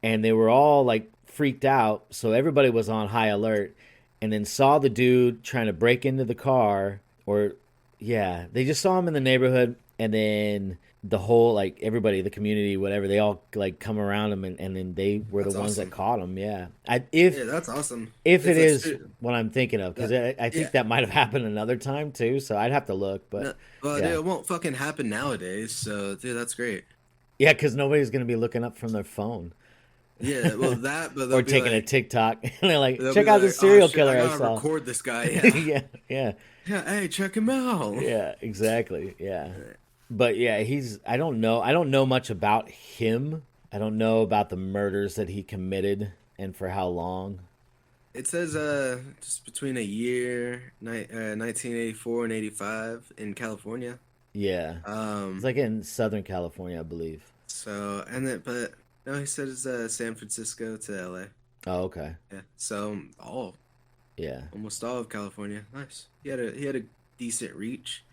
and they were all like freaked out. So everybody was on high alert, and then saw the dude trying to break into the car, or yeah, they just saw him in the neighborhood, and then the whole like everybody, the community, whatever, they all like come around him, and then they were the That's ones that awesome. caught him. Yeah, Yeah, that's awesome. if it It's like is what I'm thinking of, because that, I yeah. think that might have happened another time too. So I'd have to look, but No, well, dude, yeah, it won't fucking happen nowadays. So, dude, that's great. yeah, because nobody's gonna be looking up from their phone Yeah, well, that, but or taking a TikTok, and they're like, they'll be check out like, this oh serial shit, I killer I gotta saw. record this guy. Yeah, Yeah, yeah, yeah. Hey, check him out. yeah, exactly, yeah. But yeah, he's. I don't know. I don't know much about him. I don't know about the murders that he committed and for how long. It says just between a year, 1984 and 85 in California. Yeah, it's Um, like in Southern California, I believe. so and then but no, he said it's San Francisco to LA. Oh, okay. Yeah, so Yeah, almost all of California. Nice. He had a decent reach,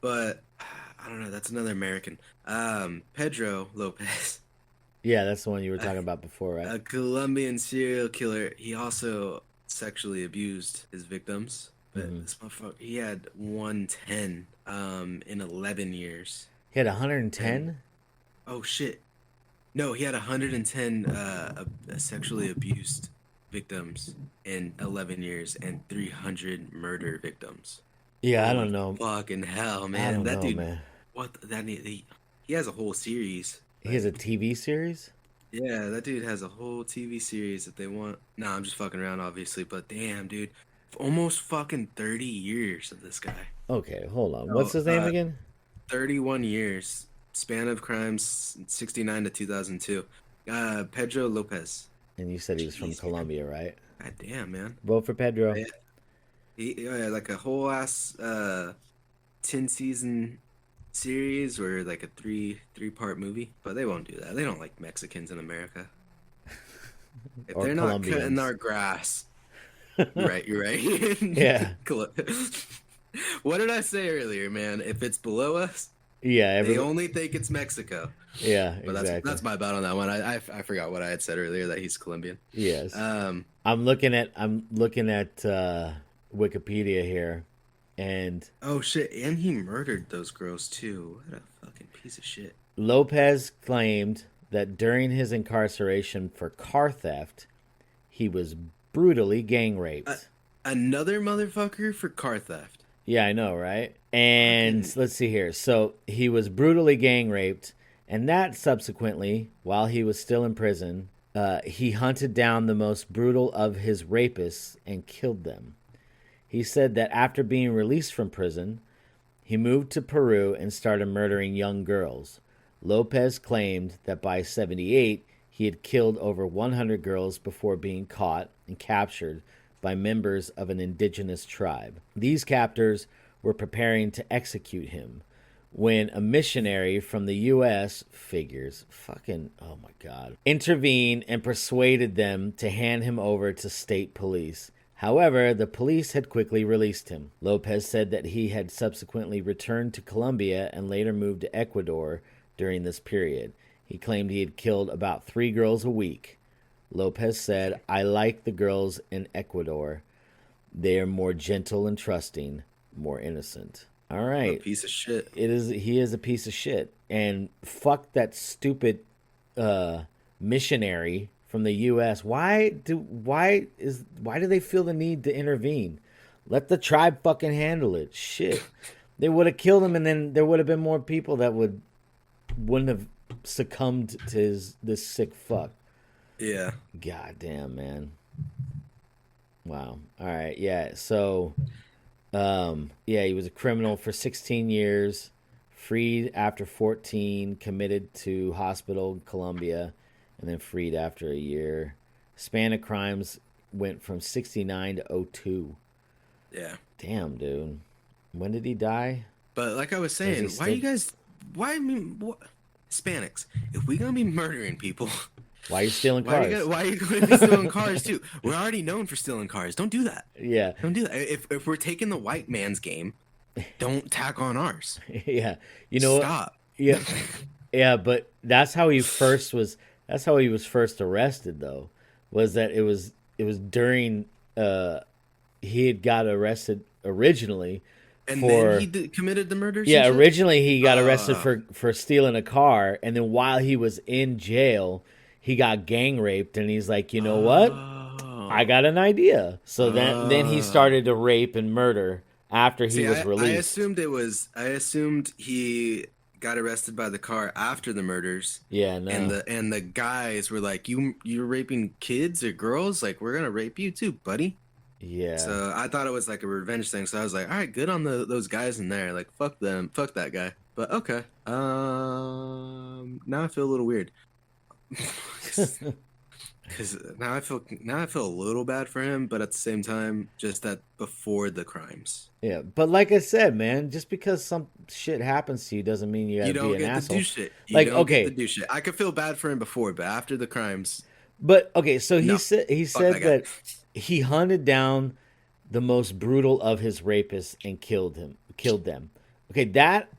but I don't know. That's another American. Pedro Lopez, yeah. That's the one you were a, talking about before, right? a Colombian serial killer. He also sexually abused his victims. But Hmm. this motherfucker, he had 110 in 11 years. He had And 110. oh shit, no, he had 110 sexually abused victims in 11 years and 300 murder victims. Yeah, I Holy don't know. fucking hell, I man! don't That know, dude, man. what that he has a whole series. He has Like, a TV series. yeah, that dude has a whole TV series that they want. Nah, I'm just fucking around, obviously, but damn, dude, almost fucking 30 years of this guy. Okay, hold on. What's So, his name again? 31 years, span of crimes, 69 to 2002. Pedro Lopez. And you said he was from Jeez, man. Colombia, right? God damn, man. Vote for Pedro. Yeah, yeah, like a whole ass 10 season series or like a three part movie, but they won't do that. They don't like Mexicans in America. If or they're not cutting Colombians. our grass, you're right. You're right. Yeah, What did I say earlier, man? If it's below us, yeah, they only think it's Mexico. yeah, But exactly. that's my bad on that one. I forgot what I had said earlier that he's Colombian. Yes, Um, I'm looking at Wikipedia here, and oh shit, and he murdered those girls too. What a fucking piece of shit. Lopez claimed that during his incarceration for car theft, he was brutally gang Uh, raped. Another motherfucker for car theft. Yeah, I know, right? And Fucking let's see here. So he was brutally gang raped, and that subsequently, while he was still in prison, he hunted down the most brutal of his rapists and killed them. He said that after being released from prison, he moved to Peru and started murdering young girls. Lopez claimed that by 78, he had killed over 100 girls before being caught and captured by members of an indigenous tribe. These captors were preparing to execute him when a missionary from the U.S. figures, fucking, oh my God, intervened and persuaded them to hand him over to state police. However, the police had quickly released him. Lopez said that he had subsequently returned to Colombia and later moved to Ecuador during this period. He claimed he had killed about 3 girls a week. Lopez said, I like the girls in Ecuador. They are more gentle and trusting, more innocent. All a right. piece of shit. He is a piece of shit. And fuck that stupid missionary from the US. Why do they feel the need to intervene? Let the tribe fucking handle it. Shit. They would have killed him, and then there would have been more people that wouldn't have succumbed to this sick fuck. Yeah. God damn, man. Wow. All right. Yeah. So, yeah, he was a criminal for 16 years, freed after 14, committed to hospital in Colombia, and then freed after a year. Span of crimes went from 69 to '02. Yeah. Damn, dude. When did he die? But like I was Or is he saying, still- why you guys? Why I mean, what? Hispanics? If we gonna be murdering people, Why are you stealing why cars? why are you gonna be stealing cars too? We're already known for stealing cars. Don't do that. Yeah. Don't do that. If we're taking the white man's game, don't tack on ours. Yeah. You know what? Stop. Yeah. Yeah, but that's how he was first arrested though. Was that it was during he had got arrested originally And for then he committed the murders. yeah, and shit? originally he got arrested for stealing a car, and then while he was in jail, he got gang raped, and he's like, "You know what? Oh. I got an idea." So then he started to rape and murder after he See, was I released. I assumed he got arrested by the car after the murders. Yeah, no. And the guys were like, you're raping kids or girls? Like, we're gonna rape you too, buddy. Yeah. So I thought it was like a revenge thing. So I was like, all right, good on those guys in there. Like, fuck them, fuck that guy. But okay. Now I feel a little weird. Because now I feel a little bad for him, but at the same time, just that before the crimes, Yeah, but like I said, man, just because some shit happens to you doesn't mean you you gotta be don't an get to asshole. do shit. You Like, don't okay. get to do shit. I could feel bad for him before, but after the crimes, But okay, so No, he fuck said that guy. that he hunted down the most brutal of his rapists and killed them. Okay, that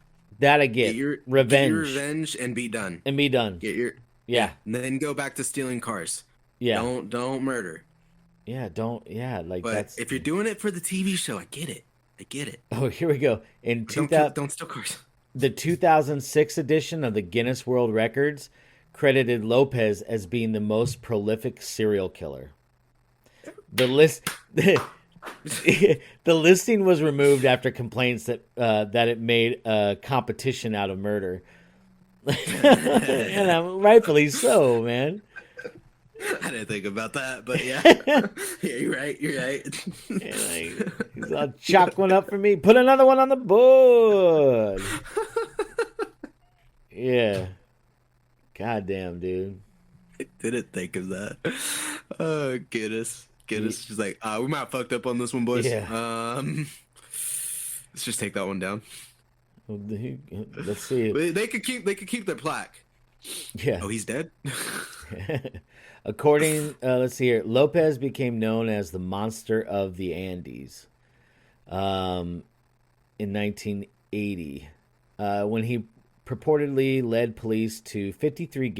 I get. get your revenge and be done. and be done. Get your Yeah, and then go back to stealing cars. yeah, Don't murder. like But that's. if you're doing it for the TV show, I get it. Oh, here we go. In But 2000, don't steal cars. the 2006 edition of the Guinness World Records credited Lopez as being the most prolific serial killer. The list the listing was removed after complaints that it made a competition out of murder. And rightfully so, man. I didn't think about that, but yeah, yeah, you're right. And he's all chalk one up for me. Put another one on the board. Yeah. Goddamn, dude. I didn't think of that. Oh, Guinness. She's like, we might have fucked up on this one, boys. Yeah. Let's just take that one down. Let's see. They could keep their plaque. Yeah. Oh, he's dead. According, let's see here, Lopez became known as the Monster of the Andes in 1980 when he purportedly led police to 53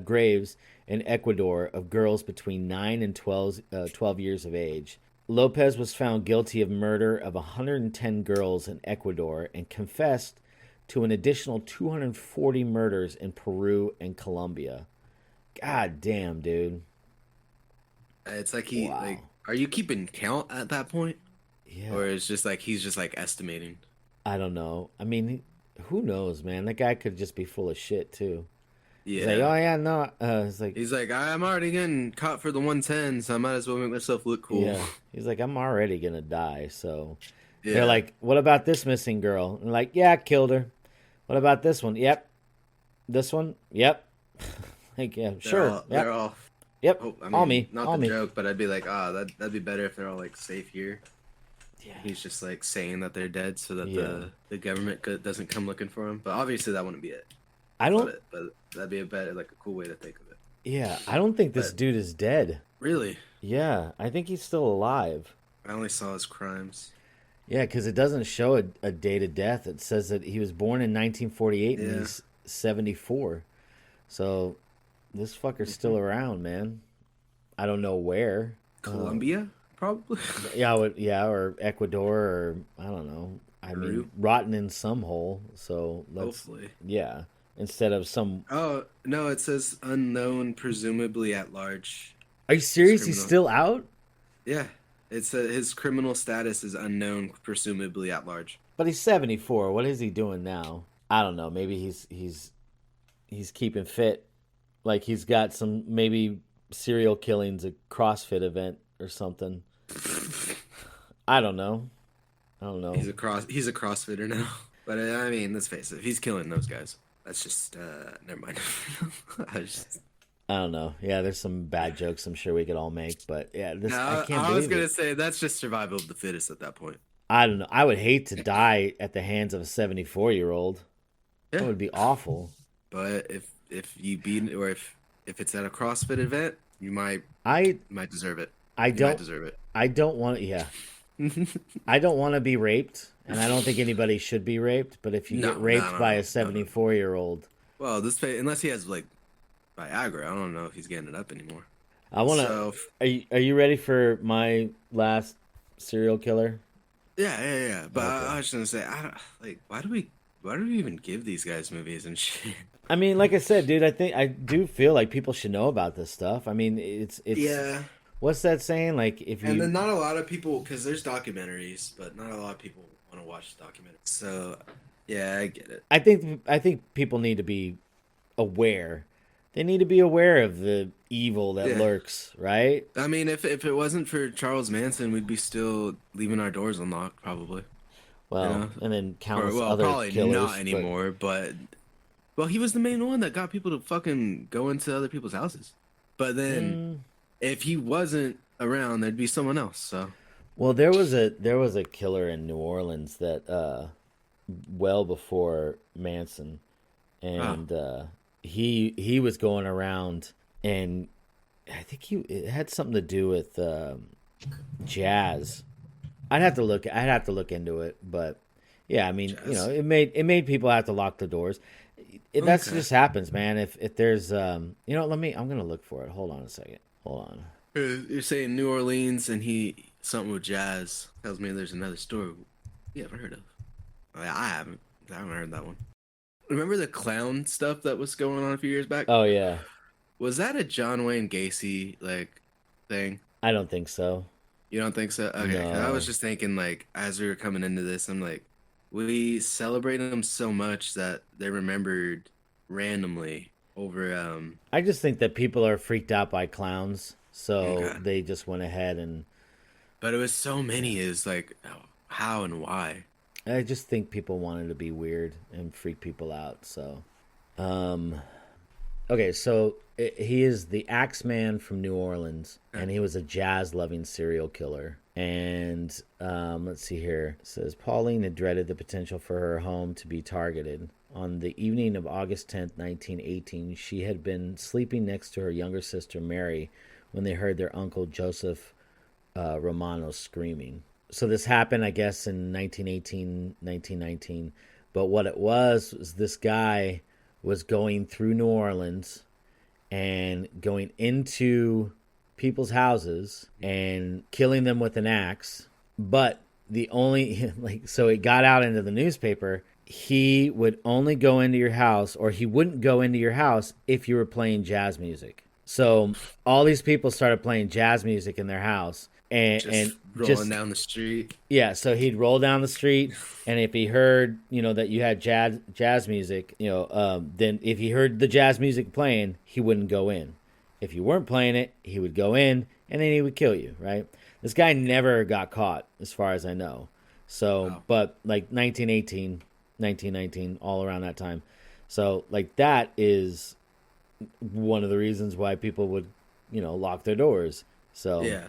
graves in Ecuador of girls between 9 and 12 years of age. Lopez was found guilty of murder of 110 girls in Ecuador and confessed to an additional 240 murders in Peru and Colombia. God damn, dude. It's like Wow. are you keeping count at that point? Yeah. Or it's just like he's just like estimating? I don't know. I mean, who knows, man? That guy could just be full of shit too. He's like, Yeah. oh yeah, no. It's like, He's like, I'm already getting caught for the 110, so I might as well make myself look cool. yeah. He's like, I'm already gonna die. So they're Yeah. like, what about this missing girl? And like, yeah, I killed her. What about this one? Yep. This one? Yep. Like, yeah, sure. They're Yep. all. Yep. Oh, I mean, All me. not All the me. joke, but I'd be like, that'd be better if they're all like safe here. Yeah. He's just like saying that they're dead so that Yeah. the government doesn't come looking for him. But obviously that wouldn't be it. I don't. But that'd be a better, like a cool way to think of it. Yeah, I don't think this But dude is dead. really, Yeah, I think he's still alive. I only saw his crimes. Yeah, because it doesn't show a date of death. It says that he was born in 1948 and Yeah. he's 74. So this fucker's still around, man. I don't know where. Colombia, probably. Yeah, or Ecuador, or I don't know. I mean, Peru? rotten in some hole. So let's, Hopefully. yeah, instead of some. Oh no, it says unknown, presumably at large. Are you serious? He's criminal. still out? Yeah, it's his criminal status is unknown, presumably at large. But he's 74. What is he doing now? I don't know. Maybe he's keeping fit. Like he's got some maybe serial killings, a CrossFit event or something. I don't know. I don't know. He's a CrossFitter now. But I mean, let's face it, if he's killing those guys, that's just never mind. I don't know. Yeah, there's some bad jokes I'm sure we could all make, but yeah, this I can't I was believe gonna it. say that's just survival of the fittest at that point. I don't know. I would hate to die at the hands of a 74-year-old. That Yeah. would be awful. But if you beat or if it's at a CrossFit event, you might I deserve it. I You might don't deserve it. I don't want yeah. I don't want to be raped, and I don't think anybody should be raped, but if you No, get raped no, by no, a 74-year-old, Well, unless he has like Viagra, I don't know if he's getting it up anymore. I want to So Are you ready for my last serial killer? yeah. But Okay. I was just gonna say, I don't, like, why do we even give these guys movies and shit? I mean, like I said, dude, I do feel like people should know about this stuff. I mean, it's Yeah. what's that saying? Like if And you then not a lot of people, because there's documentaries, but not a lot of people want to watch documentaries. So yeah, I get it. I think people need to be aware. They need to be aware of the evil that Yeah. lurks, right? I mean, if it wasn't for Charles Manson, we'd be still leaving our doors unlocked, probably. Well, Yeah. and then countless Well, other probably killers. not anymore, but well, he was the main one that got people to fucking go into other people's houses. But then, if he wasn't around, there'd be someone else. So Well, there was a killer in New Orleans that well before Manson, and he was going around, and I think it had something to do with jazz. I'd have to look into it, but yeah, I mean, Jazz. it made people have to lock the doors. That's Okay. just happens, man. If there's I'm gonna look for it. Hold on a second. Hold on. you're saying New Orleans, and he something with jazz tells me there's another story you haven't heard of. I haven't heard that one. Remember the clown stuff that was going on a few years back? Oh yeah, Was that a John Wayne Gacy like thing? I don't think so. You don't think so? Okay, 'cause I No. was just thinking like as we were coming into this, I'm like, we celebrated them so much that they're remembered randomly over. I just think that people are freaked out by clowns, so Okay. they just went ahead and But it was so many. Is like how and why? I just think people wanted to be weird and freak people out. So, okay, so he is the Axeman from New Orleans, and he was a jazz-loving serial killer. And let's see here. It says Pauline had dreaded the potential for her home to be targeted. On the evening of August 10th, 1918, she had been sleeping next to her younger sister Mary when they heard their uncle Joseph Romano screaming. So this happened, I guess, in 1918, 1919. But what it was this guy was going through New Orleans and going into people's houses and killing them with an axe. But the only, like, so it got out into the newspaper. He would only go into your house, or he wouldn't go into your house if you were playing jazz music. So all these people started playing jazz music in their house. And rolling down the street. Yeah, so he'd roll down the street, and if he heard, that you had jazz music, then if he heard the jazz music playing, he wouldn't go in. If you weren't playing it, he would go in, and then he would kill you, right? This guy never got caught, as far as I know. So, wow. But like 1918, 1919, all around that time. So, like, that is one of the reasons why people would, lock their doors. So, yeah.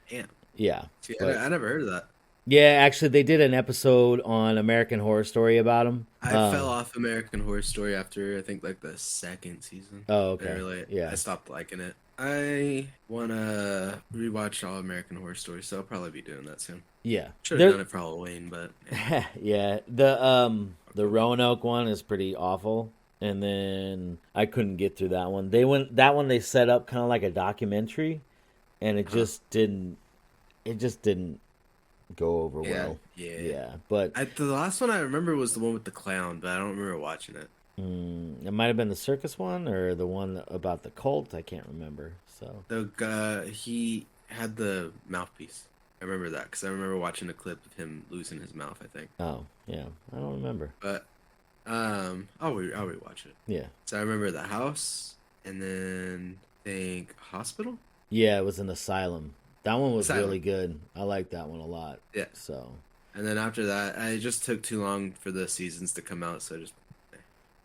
Damn. Yeah. See, I never heard of that. Yeah, actually, they did an episode on American Horror Story about him. I fell off American Horror Story after, I think, like, the second season. Oh, okay. I stopped liking it. I want to rewatch all American Horror Story, so I'll probably be doing that soon. Yeah. Should have done it for Halloween, but... Yeah. Yeah. The Roanoke one is pretty awful. And then I couldn't get through that one. They set up kind of like a documentary, and it just didn't go over well. Yeah. But the last one I remember was the one with the clown, but I don't remember watching it. It might have been the circus one or the one about the cult. I can't remember. So he had the mouthpiece. I remember that because I remember watching a clip of him losing his mouth, I think. Oh yeah, I don't remember. But I'll rewatch it. Yeah. So I remember the house, and then I think hospital. Yeah, it was an asylum. That one was really good. I liked that one a lot. Yeah. So. And then after that, I just took too long for the seasons to come out, so I just.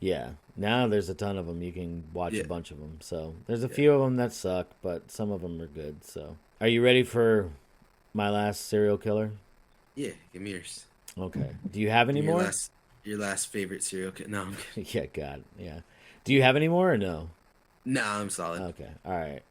Yeah. Now there's a ton of them. You can watch a bunch of them. So there's a few of them that suck, but some of them are good. So are you ready for my last serial killer? Yeah, give me yours. Okay. Do you have any more? Your last favorite serial killer? No, I'm kidding. Yeah, God, yeah. Do you have any more or no? No, I'm solid. Okay, all right.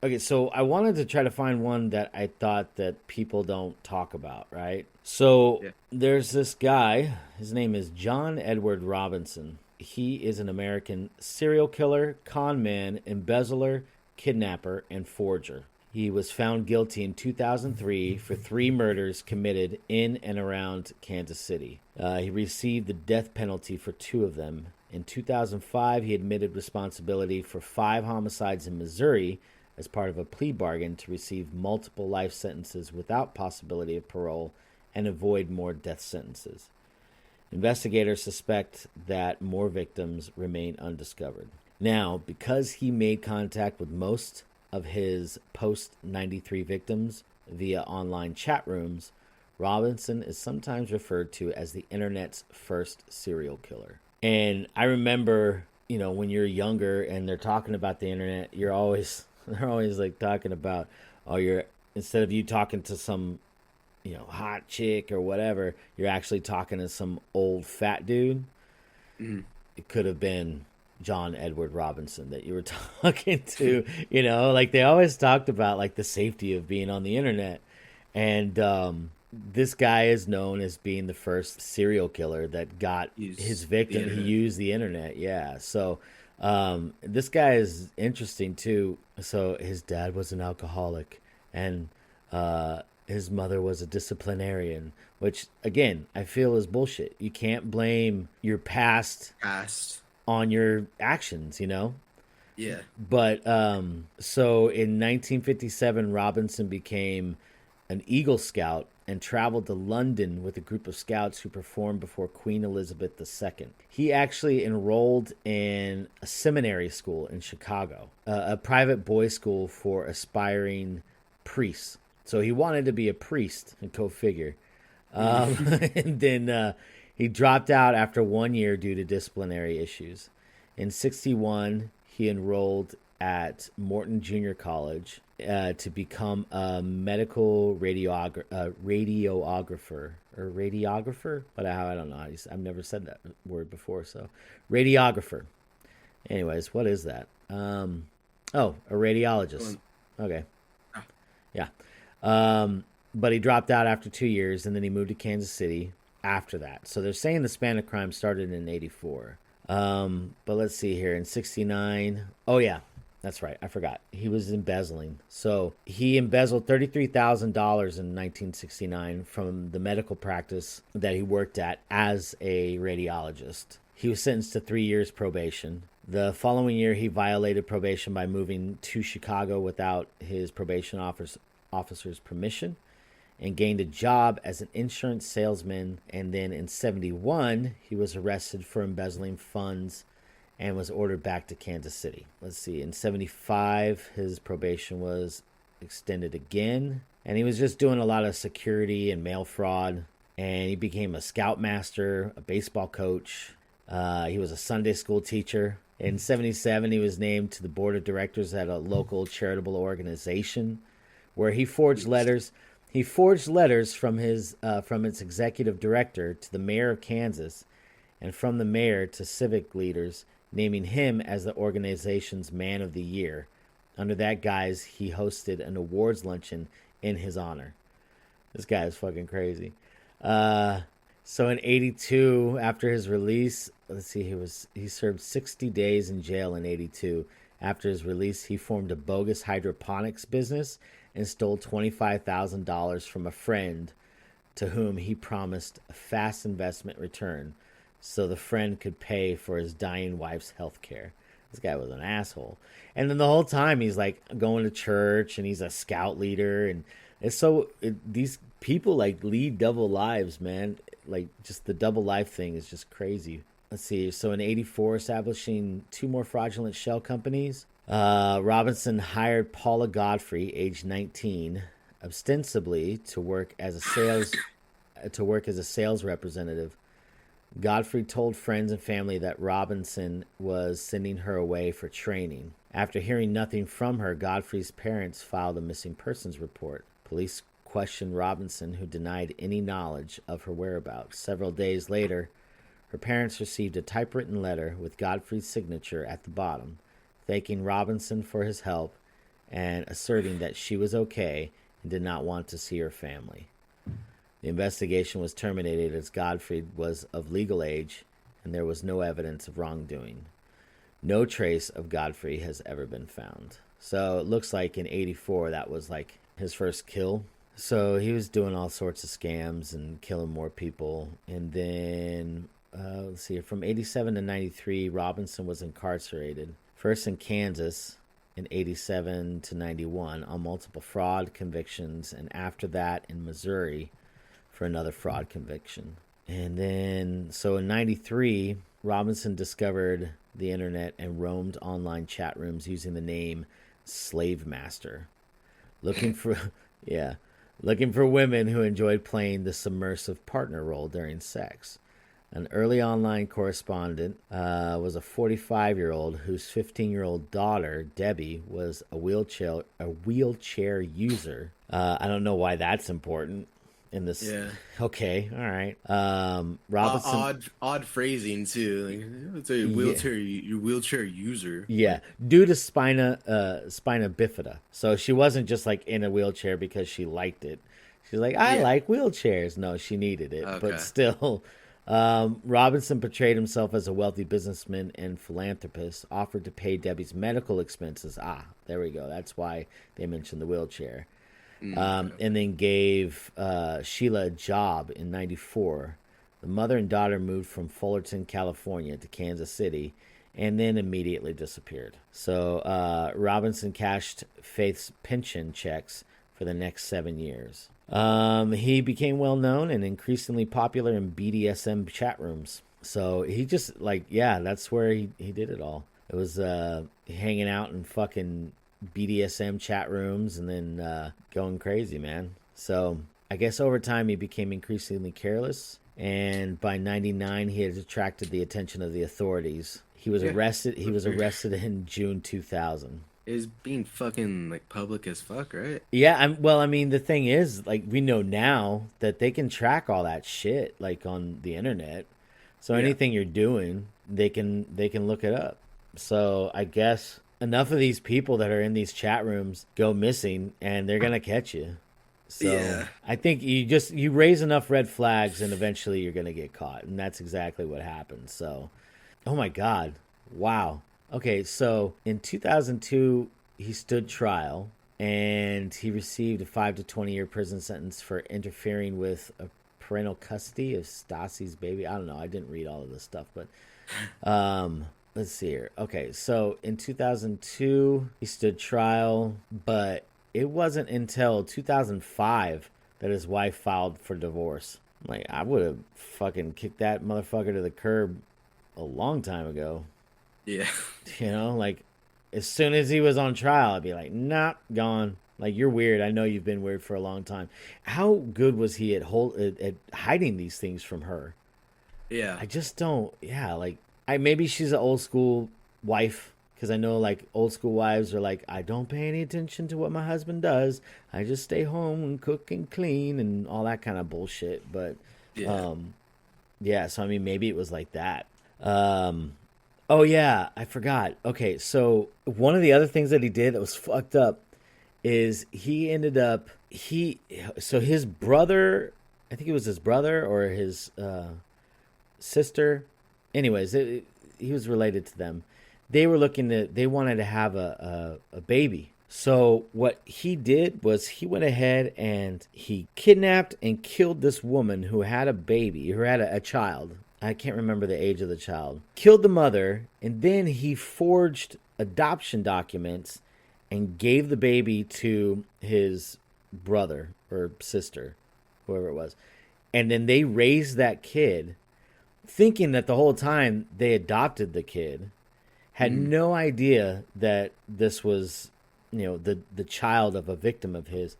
Okay, so I wanted to try to find one that I thought that people don't talk about, right? So there's this guy. His name is John Edward Robinson. He is an American serial killer, con man, embezzler, kidnapper, and forger. He was found guilty in 2003 for 3 murders committed in and around Kansas City. He received the death penalty for 2 of them. In 2005, he admitted responsibility for 5 homicides in Missouri as part of a plea bargain to receive multiple life sentences without possibility of parole and avoid more death sentences. Investigators suspect that more victims remain undiscovered. Now, because he made contact with most of his post-93 victims via online chat rooms, Robinson is sometimes referred to as the internet's first serial killer. And I remember, when you're younger and they're talking about the internet, they're always like talking about, instead of you talking to some, hot chick or whatever, you're actually talking to some old fat dude. Mm-hmm. It could have been John Edward Robinson that you were talking to, like they always talked about like the safety of being on the internet. And this guy is known as being the first serial killer that got his victim. He used the internet. Yeah. So this guy is interesting too. So his dad was an alcoholic and his mother was a disciplinarian, which again, I feel is bullshit. You can't blame your past on your actions, Yeah. But so in 1957, Robinson became an Eagle Scout and traveled to London with a group of scouts who performed before Queen Elizabeth II. He actually enrolled in a seminary school in Chicago, a private boys' school for aspiring priests. So he wanted to be a priest, and go figure. And then he dropped out after 1 year due to disciplinary issues. In 1961, he enrolled at Morton Junior College to become a medical radiographer or radiographer, but I don't know. I've never said that word before, so radiographer. Anyways, what is that? A radiologist. Okay, yeah. But he dropped out after 2 years, and then he moved to Kansas City after that. So they're saying the span of crime started in '84. But let's see here. In '69, oh yeah, that's right. I forgot. He was embezzling. So he embezzled $33,000 in 1969 from the medical practice that he worked at as a radiologist. He was sentenced to 3 years probation. The following year, he violated probation by moving to Chicago without his probation officer's permission and gained a job as an insurance salesman. And then in '71, he was arrested for embezzling funds and was ordered back to Kansas City. Let's see, in '75, his probation was extended again, and he was just doing a lot of security and mail fraud, and he became a scoutmaster, a baseball coach. He was a Sunday school teacher. In '77, he was named to the board of directors at a local charitable organization where he forged letters. He forged letters from its executive director to the mayor of Kansas, and from the mayor to civic leaders, naming him as the organization's Man of the Year. Under that guise, he hosted an awards luncheon in his honor. This guy is fucking crazy. So in '82, after his release, let's see, he served 60 days in jail in '82. After his release, he formed a bogus hydroponics business and stole $25,000 from a friend to whom he promised a fast investment return so the friend could pay for his dying wife's health care. This guy was an asshole. And then the whole time he's like going to church and he's a scout leader. And these people like lead double lives, man. Like just the double life thing is just crazy. Let's see. So in '84, establishing 2 more fraudulent shell companies, Robinson hired Paula Godfrey, age 19, ostensibly to work as a sales representative. Godfrey told friends and family that Robinson was sending her away for training. After hearing nothing from her, Godfrey's parents filed a missing persons report. Police questioned Robinson, who denied any knowledge of her whereabouts. Several days later, her parents received a typewritten letter with Godfrey's signature at the bottom, thanking Robinson for his help and asserting that she was okay and did not want to see her family. The investigation was terminated as Godfrey was of legal age and there was no evidence of wrongdoing. No trace of Godfrey has ever been found. So it looks like in '84 that was like his first kill. So he was doing all sorts of scams and killing more people. And then, let's see, from '87 to '93, Robinson was incarcerated. First in Kansas in '87 to '91 on multiple fraud convictions, and after that in Missouri for another fraud conviction. And then, so in '93, Robinson discovered the internet and roamed online chat rooms using the name Slave Master, looking for women who enjoyed playing the submersive partner role during sex. An early online correspondent was a 45-year-old whose 15-year-old daughter, Debbie, was a wheelchair user. I don't know why that's important in this. Yeah. Okay. All right. Robinson. Odd phrasing too. Like, it's a wheelchair. Your wheelchair user. Yeah. Due to spina bifida. So she wasn't just like in a wheelchair because she liked it. She's like, I like wheelchairs. No, she needed it, okay. But still. Robinson portrayed himself as a wealthy businessman and philanthropist, offered to pay Debbie's medical expenses. There we go. That's why they mentioned the wheelchair. And then gave Sheila a job in '94. The mother and daughter moved from Fullerton, California to Kansas City and then immediately disappeared. So Robinson cashed Faith's pension checks for the next 7 years. He became well known and increasingly popular in BDSM chat rooms. So he just that's where he did it all. It was hanging out in fucking BDSM chat rooms and then going crazy, man. So I guess over time he became increasingly careless, and by '99 he had attracted the attention of the authorities. He was arrested. He was arrested in June 2000. is being fucking like public as fuck, right? Yeah, well, I mean, the thing is, like, we know now that they can track all that shit, like, on the internet. So Yeah. anything you're doing, they can look it up. So I guess enough of these people that are in these chat rooms go missing, and they're gonna catch you. So Yeah. I think you raise enough red flags, and eventually you're gonna get caught, and that's exactly what happened. So, oh my god, wow. Okay, so in 2002, he stood trial and he received a 5 to 20 year prison sentence for interfering with a parental custody of Stassi's baby. I don't know. I didn't read all of this stuff, but let's see here. Okay, so in 2002, he stood trial, but it wasn't until 2005 that his wife filed for divorce. Like, I would have fucking kicked that motherfucker to the curb a long time ago. Yeah. You know, like as soon as he was on trial, I'd be like, nah, gone. Like, you're weird. I know you've been weird for a long time. How good was he at hiding these things from her? Yeah. I just don't. Yeah, like I maybe she's an old school wife because I know like old school wives are like, I don't pay any attention to what my husband does. I just stay home and cook and clean and all that kind of bullshit. But Yeah. um, yeah, so I mean, maybe it was like that. Um, oh yeah, I forgot. Okay, so one of the other things that he did that was fucked up is he ended up so his brother, I think it was his brother or his sister. Anyways, he was related to them. They wanted to have a baby. So what he did was he went ahead and he kidnapped and killed this woman who had a baby, who had a child. I can't remember the age of the child. Killed the mother, and then he forged adoption documents and gave the baby to his brother or sister, whoever it was. And then they raised that kid thinking that the whole time they adopted the kid, had Mhm. no idea that this was, the child of a victim of his.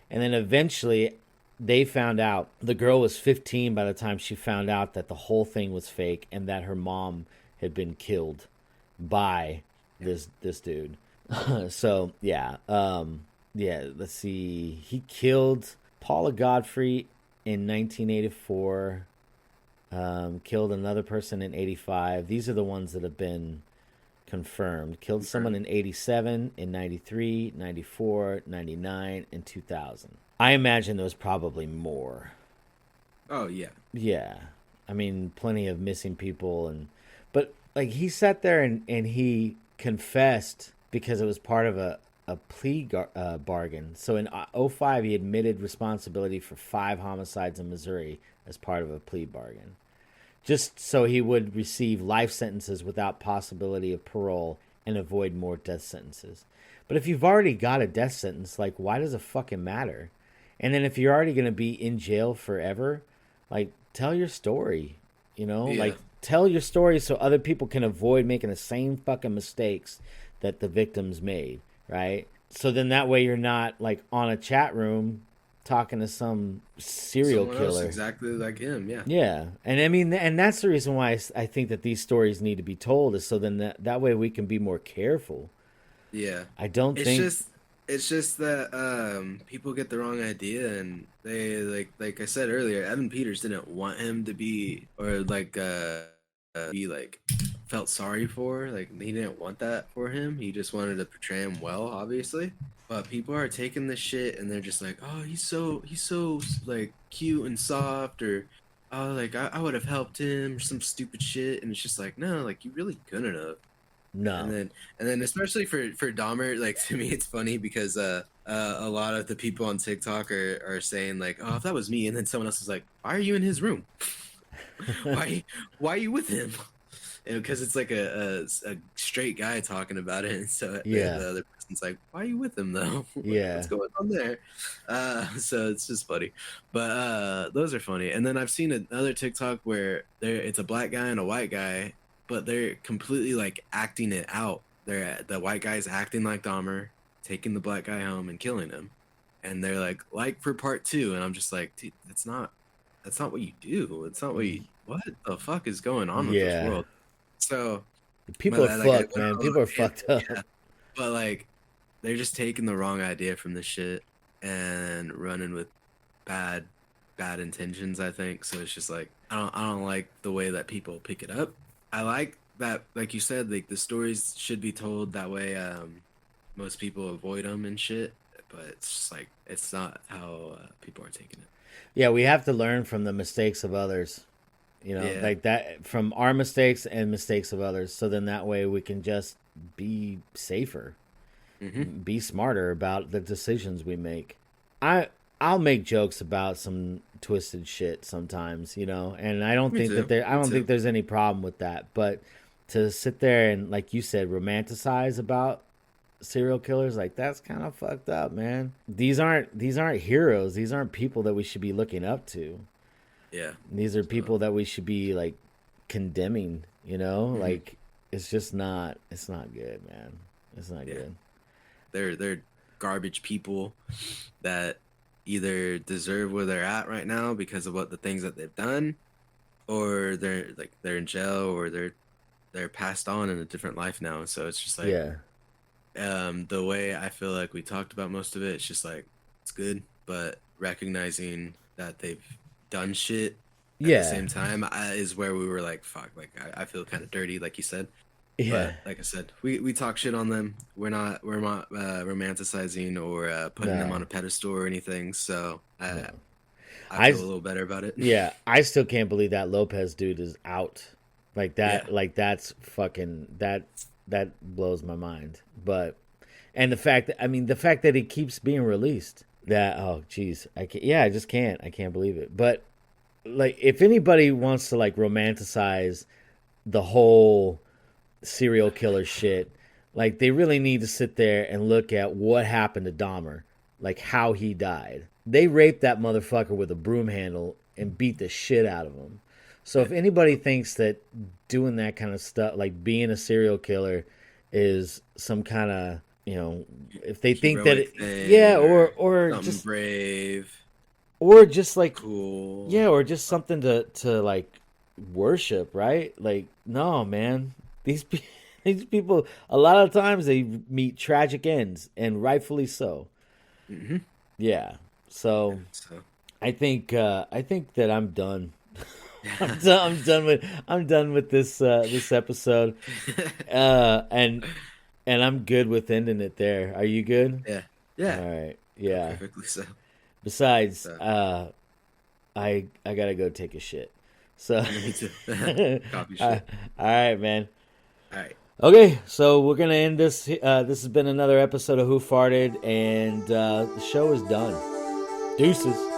And then eventually they found out the girl was 15 by the time she found out that the whole thing was fake and that her mom had been killed by this dude. So yeah, let's see. He killed Paula Godfrey in 1984. Killed another person in 85. These are the ones that have been confirmed. Killed someone in 87, in 93, 94, 99, and 2000. I imagine there was probably more. Oh yeah. Yeah. I mean, plenty of missing people but like he sat there and he confessed because it was part of a bargain. So in '05, he admitted responsibility for 5 homicides in Missouri as part of a plea bargain, just so he would receive life sentences without possibility of parole and avoid more death sentences. But if you've already got a death sentence, like, why does it fucking matter? And then if you're already going to be in jail forever, like, tell your story, Yeah. like, tell your story so other people can avoid making the same fucking mistakes that the victims made, right? So then that way you're not, like, on a chat room talking to some serial Someone else killer. exactly like him. Yeah. Yeah, and I mean, and that's the reason why I think that these stories need to be told is so then that way we can be more careful. Yeah. I don't It's think. just it's just that people get the wrong idea, and they like I said earlier, Evan Peters didn't want him to be, or like be like felt sorry for, like he didn't want that for him. He just wanted to portray him well, obviously. But people are taking this shit and they're just like, oh, he's so like cute and soft, or oh, like I would have helped him or some stupid shit. And it's just like, no, like you really couldn't have. and No. then and then especially for Dahmer, like to me it's funny because a lot of the people on TikTok are saying like, oh, if that was me, and then someone else is like, why are you in his room? Why are you with him? Because it's like a straight guy talking about it, and so Yeah. the other person's like, why are you with him though? Yeah. What's going on there? So it's just funny, but those are funny. And then I've seen another TikTok where it's a black guy and a white guy, but they're completely like acting it out. The white guy's acting like Dahmer, taking the black guy home and killing him, and they're like for part two, and I'm just like, dude, that's not what you do. It's not what the fuck is going on with this Yeah. world? So, but People are like I fucked, went man. on a People are little fucked up. yeah, But like, they're just taking the wrong idea from the shit and running with bad, bad intentions. I think so. It's just like I don't like the way that people pick it up. I like that, like you said, like the stories should be told that way. Most people avoid them and shit, but it's just like it's not how people are taking it. Yeah, we have to learn from the mistakes of others. You know, Yeah. like that from our mistakes and mistakes of others. So then that way we can just be safer, Hmm. be smarter about the decisions we make. I I'll make jokes about some twisted shit sometimes, you know, and Me too. I Me don't think too. there's any problem with that. But to sit there and, like you said, romanticize about serial killers, like that's kind of fucked up, man. These aren't heroes. These aren't people that we should be looking up to. Yeah. These are So. people that we should be like condemning, you know? Hmm. Like it's not good, man. It's not Yeah. good. They're garbage people that either deserve where they're at right now because of what the things that they've done, or they're in jail, or they're passed on in a different life now. So it's just like Yeah. the way I feel like we talked about most of it, it's just like it's good, but recognizing that they've done shit at the Yeah. same time is where we were like, fuck, like I feel kind of dirty, like you said. Yeah. But like I said, we talk shit on them. We're not romanticizing or putting them on No. a pedestal or anything. So No. I I feel a little better about it. yeah, I still can't believe that Lopez dude is out. Yeah. Like that's fucking that blows my mind. But and the fact that, I mean, the fact that he keeps being released. That, oh jeez. I can't, yeah, I just can't. I can't believe it. But like if anybody wants to like romanticize the whole serial killer shit, like they really need to sit there and look at what happened to Dahmer, like how he died. They raped that motherfucker with a broom handle and beat the shit out of him. So Yeah. if anybody thinks that doing that kind of stuff, like being a serial killer, is some kind of, you know, if they think that Heroic it, yeah, thing or something just brave, like, cool. yeah, or just something to like worship, right? Like, no, man. These these people, a lot of times they meet tragic ends, and rightfully so. Hmm. Yeah. So So I think that I'm done. yeah. I'm done with this episode. And I'm good with ending it there. Are you good? Yeah. All Yeah. right. Yeah. Perfectly so. Besides, So I gotta go take a shit. So, me too. Copy all shit. right, man. All right. Okay, so we're gonna end this. This has been another episode of Who Farted, and the show is done. Deuces.